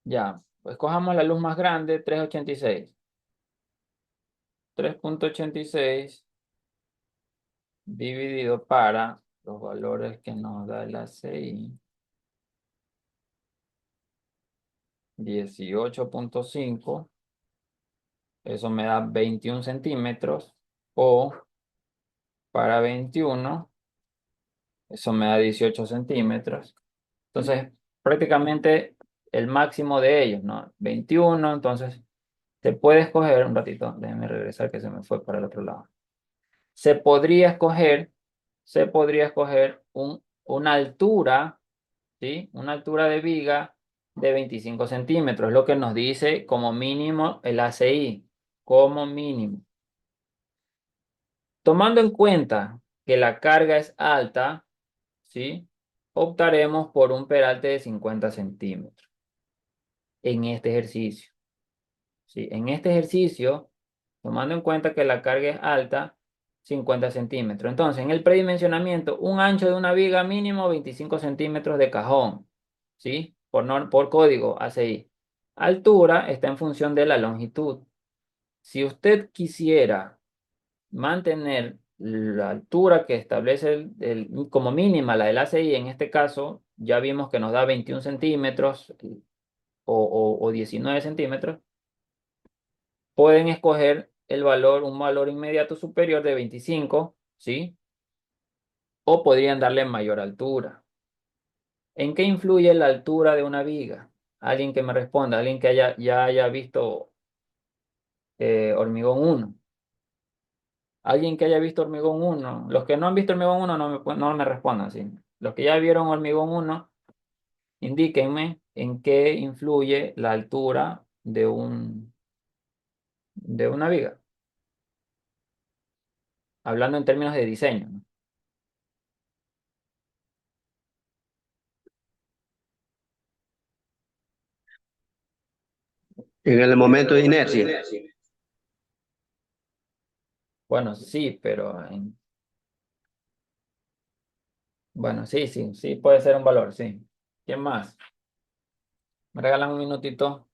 Ya, pues cojamos la luz más grande, 3,86. 3,86 dividido para los valores que nos da el ACI. 18,5. Eso me da 21 centímetros. O para 21, eso me da 18 centímetros. Entonces, prácticamente el máximo de ellos, ¿no? 21, entonces se puede escoger, un ratito, déjenme regresar que se me fue para el otro lado. Se podría escoger, se podría escoger una altura, ¿sí? Una altura de viga de 25 centímetros, lo que nos dice como mínimo el ACI, como mínimo. Tomando en cuenta que la carga es alta, ¿sí? Optaremos por un peralte de 50 centímetros en este ejercicio. ¿Sí? En este ejercicio, tomando en cuenta que la carga es alta, 50 centímetros. Entonces, en el predimensionamiento, un ancho de una viga mínimo 25 centímetros de cajón, ¿sí? Por código ACI. Altura está en función de la longitud. Si usted quisiera mantener la altura que establece como mínima la del ACI, en este caso, ya vimos que nos da 21 centímetros o 19 centímetros, pueden escoger un valor inmediato superior de 25, ¿sí? O podrían darle mayor altura. ¿En qué influye la altura de una viga? Alguien que me responda, alguien que ya haya visto hormigón 1. Alguien que haya visto hormigón 1. Los que no han visto hormigón 1 no me respondan, ¿sí? Los que ya vieron hormigón 1, indíquenme en qué influye la altura de una viga. Hablando en términos de diseño, ¿no? En el momento de inercia. Bueno, sí, pero bueno, sí, puede ser un valor, sí. ¿Quién más? Me regalan un minutito.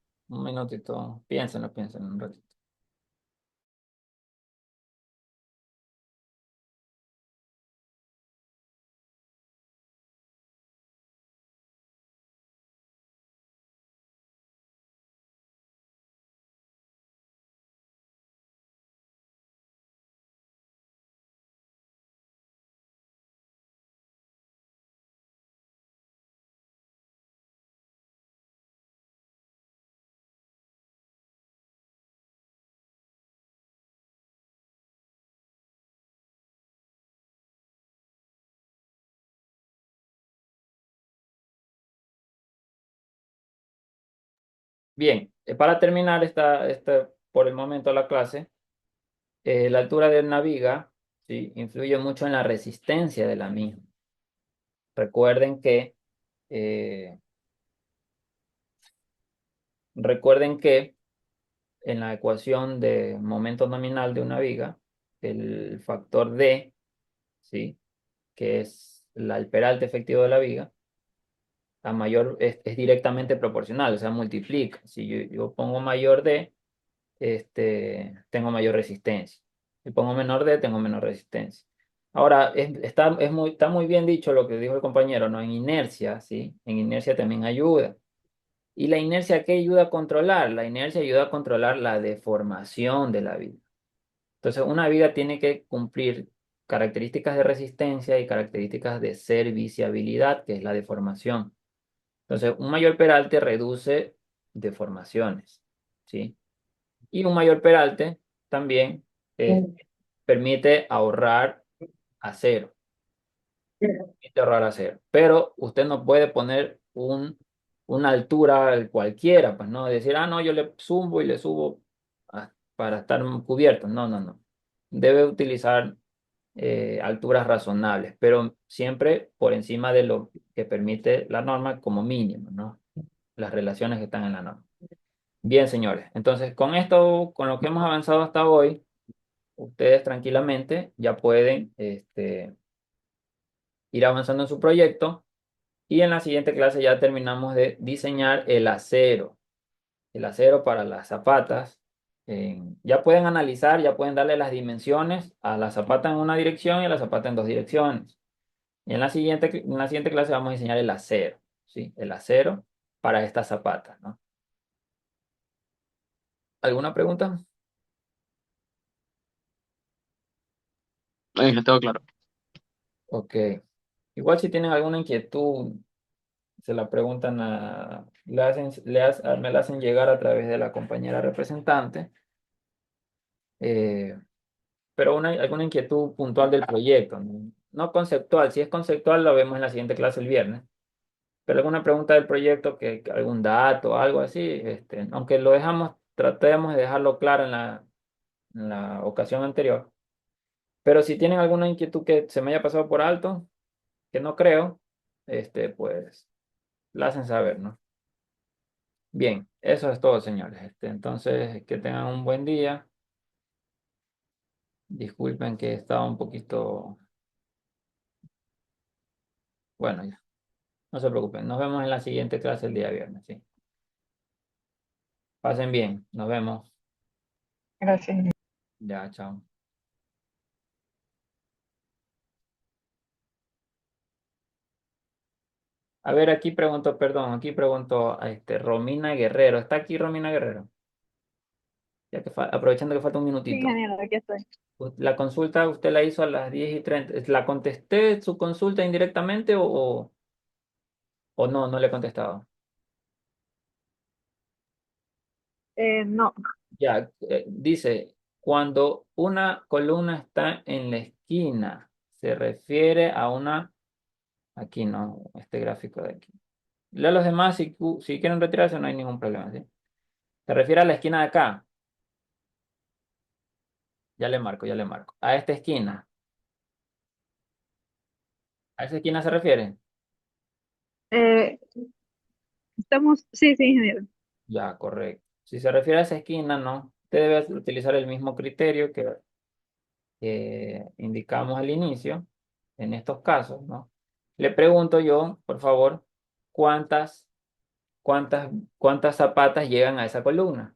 Piénsenlo un ratito. Bien, para terminar por el momento la clase, la altura de una viga, ¿sí? Influye mucho en la resistencia de la misma. Recuerden que, eh, recuerden que en la ecuación de momento nominal de una viga, el factor D, ¿sí? Que es el peralte efectivo de la viga, a mayor es directamente proporcional, o sea, multiplica. Si yo pongo mayor D, tengo mayor resistencia. Si pongo menor D, tengo menor resistencia. Ahora, está muy bien dicho lo que dijo el compañero, ¿no? En inercia, ¿sí? En inercia también ayuda. ¿Y la inercia qué ayuda a controlar? La inercia ayuda a controlar la deformación de la viga. Entonces, una viga tiene que cumplir características de resistencia y características de serviciabilidad, que es la deformación. Entonces, un mayor peralte reduce deformaciones, ¿sí? Y un mayor peralte también permite ahorrar acero, permite ahorrar acero. Pero usted no puede poner una altura cualquiera, pues no decir, no, yo le zumbo y le subo para estar cubierto. No, no, no. Debe utilizar alturas razonables, pero siempre por encima de lo que permite la norma como mínimo, ¿no? Las relaciones que están en la norma. Bien, señores. Entonces, con esto, con lo que hemos avanzado hasta hoy, ustedes tranquilamente ya pueden ir avanzando en su proyecto y en la siguiente clase ya terminamos de diseñar el acero para las zapatas. Ya pueden analizar, ya pueden darle las dimensiones a la zapata en una dirección y a la zapata en dos direcciones. Y en la siguiente clase vamos a diseñar el acero, ¿sí? El acero para estas zapatas, ¿no? ¿Alguna pregunta? Ahí está todo claro. Ok. Igual si tienen alguna inquietud, se la preguntan me la hacen llegar a través de la compañera representante. Eh, pero alguna inquietud puntual del proyecto, ¿no? No conceptual. Si es conceptual, lo vemos en la siguiente clase el viernes. Pero alguna pregunta del proyecto, que algún dato, algo así, aunque lo tratemos de dejarlo claro en la ocasión anterior. Pero si tienen alguna inquietud que se me haya pasado por alto, que no creo, pues la hacen saber, ¿no? Bien, eso es todo, señores. Entonces, que tengan un buen día. Disculpen que estaba un poquito... Bueno, ya, no se preocupen. Nos vemos en la siguiente clase el día viernes, ¿sí? Pasen bien. Nos vemos. Gracias. Ya, chao. A ver, aquí pregunto, perdón, aquí pregunto a Romina Guerrero. ¿Está aquí Romina Guerrero? Ya que aprovechando que falta un Sí, minutito. ingeniero, aquí estoy. La consulta usted la hizo a las 10:30. ¿La contesté su consulta indirectamente o no? No le he contestado. No, Ya, dice, cuando una columna está en la esquina, se refiere a una, aquí no, este gráfico de aquí. Lea los demás, si quieren retirarse no hay ningún problema, ¿sí? Se refiere a la esquina de acá. Ya le marco, ya le marco. A esta esquina. ¿A esa esquina se refiere? eh, sí, ingeniero. Ya, correcto. Si se refiere a esa esquina, no. Usted debe utilizar el mismo criterio que indicamos al inicio, en estos casos, ¿no? Le pregunto yo, por favor, ¿cuántas, cuántas, cuántas zapatas llegan a esa columna?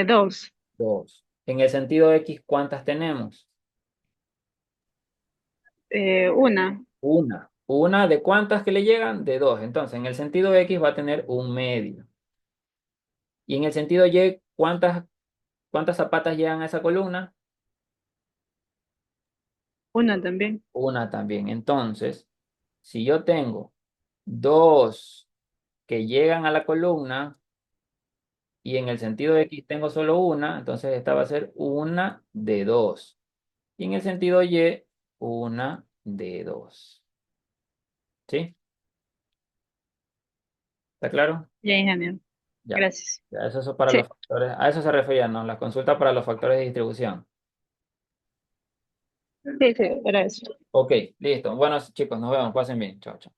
Dos. Dos. En el sentido X, ¿cuántas tenemos? Una. Una. ¿Una de cuántas que le llegan? De dos. Entonces, en el sentido X va a tener un medio. Y en el sentido Y, ¿cuántas zapatas llegan a esa columna? Una también. Una también. Entonces, si yo tengo dos que llegan a la columna y en el sentido X tengo solo una, entonces esta va a ser una de dos. Y en el sentido Y, una de dos. ¿Sí? ¿Está claro? Ya, ingeniero. Ya. Gracias. Ya, eso es para Sí, los factores. A eso se refería, ¿no? Las consultas para los factores de distribución. sí, era eso. Ok, listo. Bueno, chicos, nos vemos. Pasen bien. Chao, chao.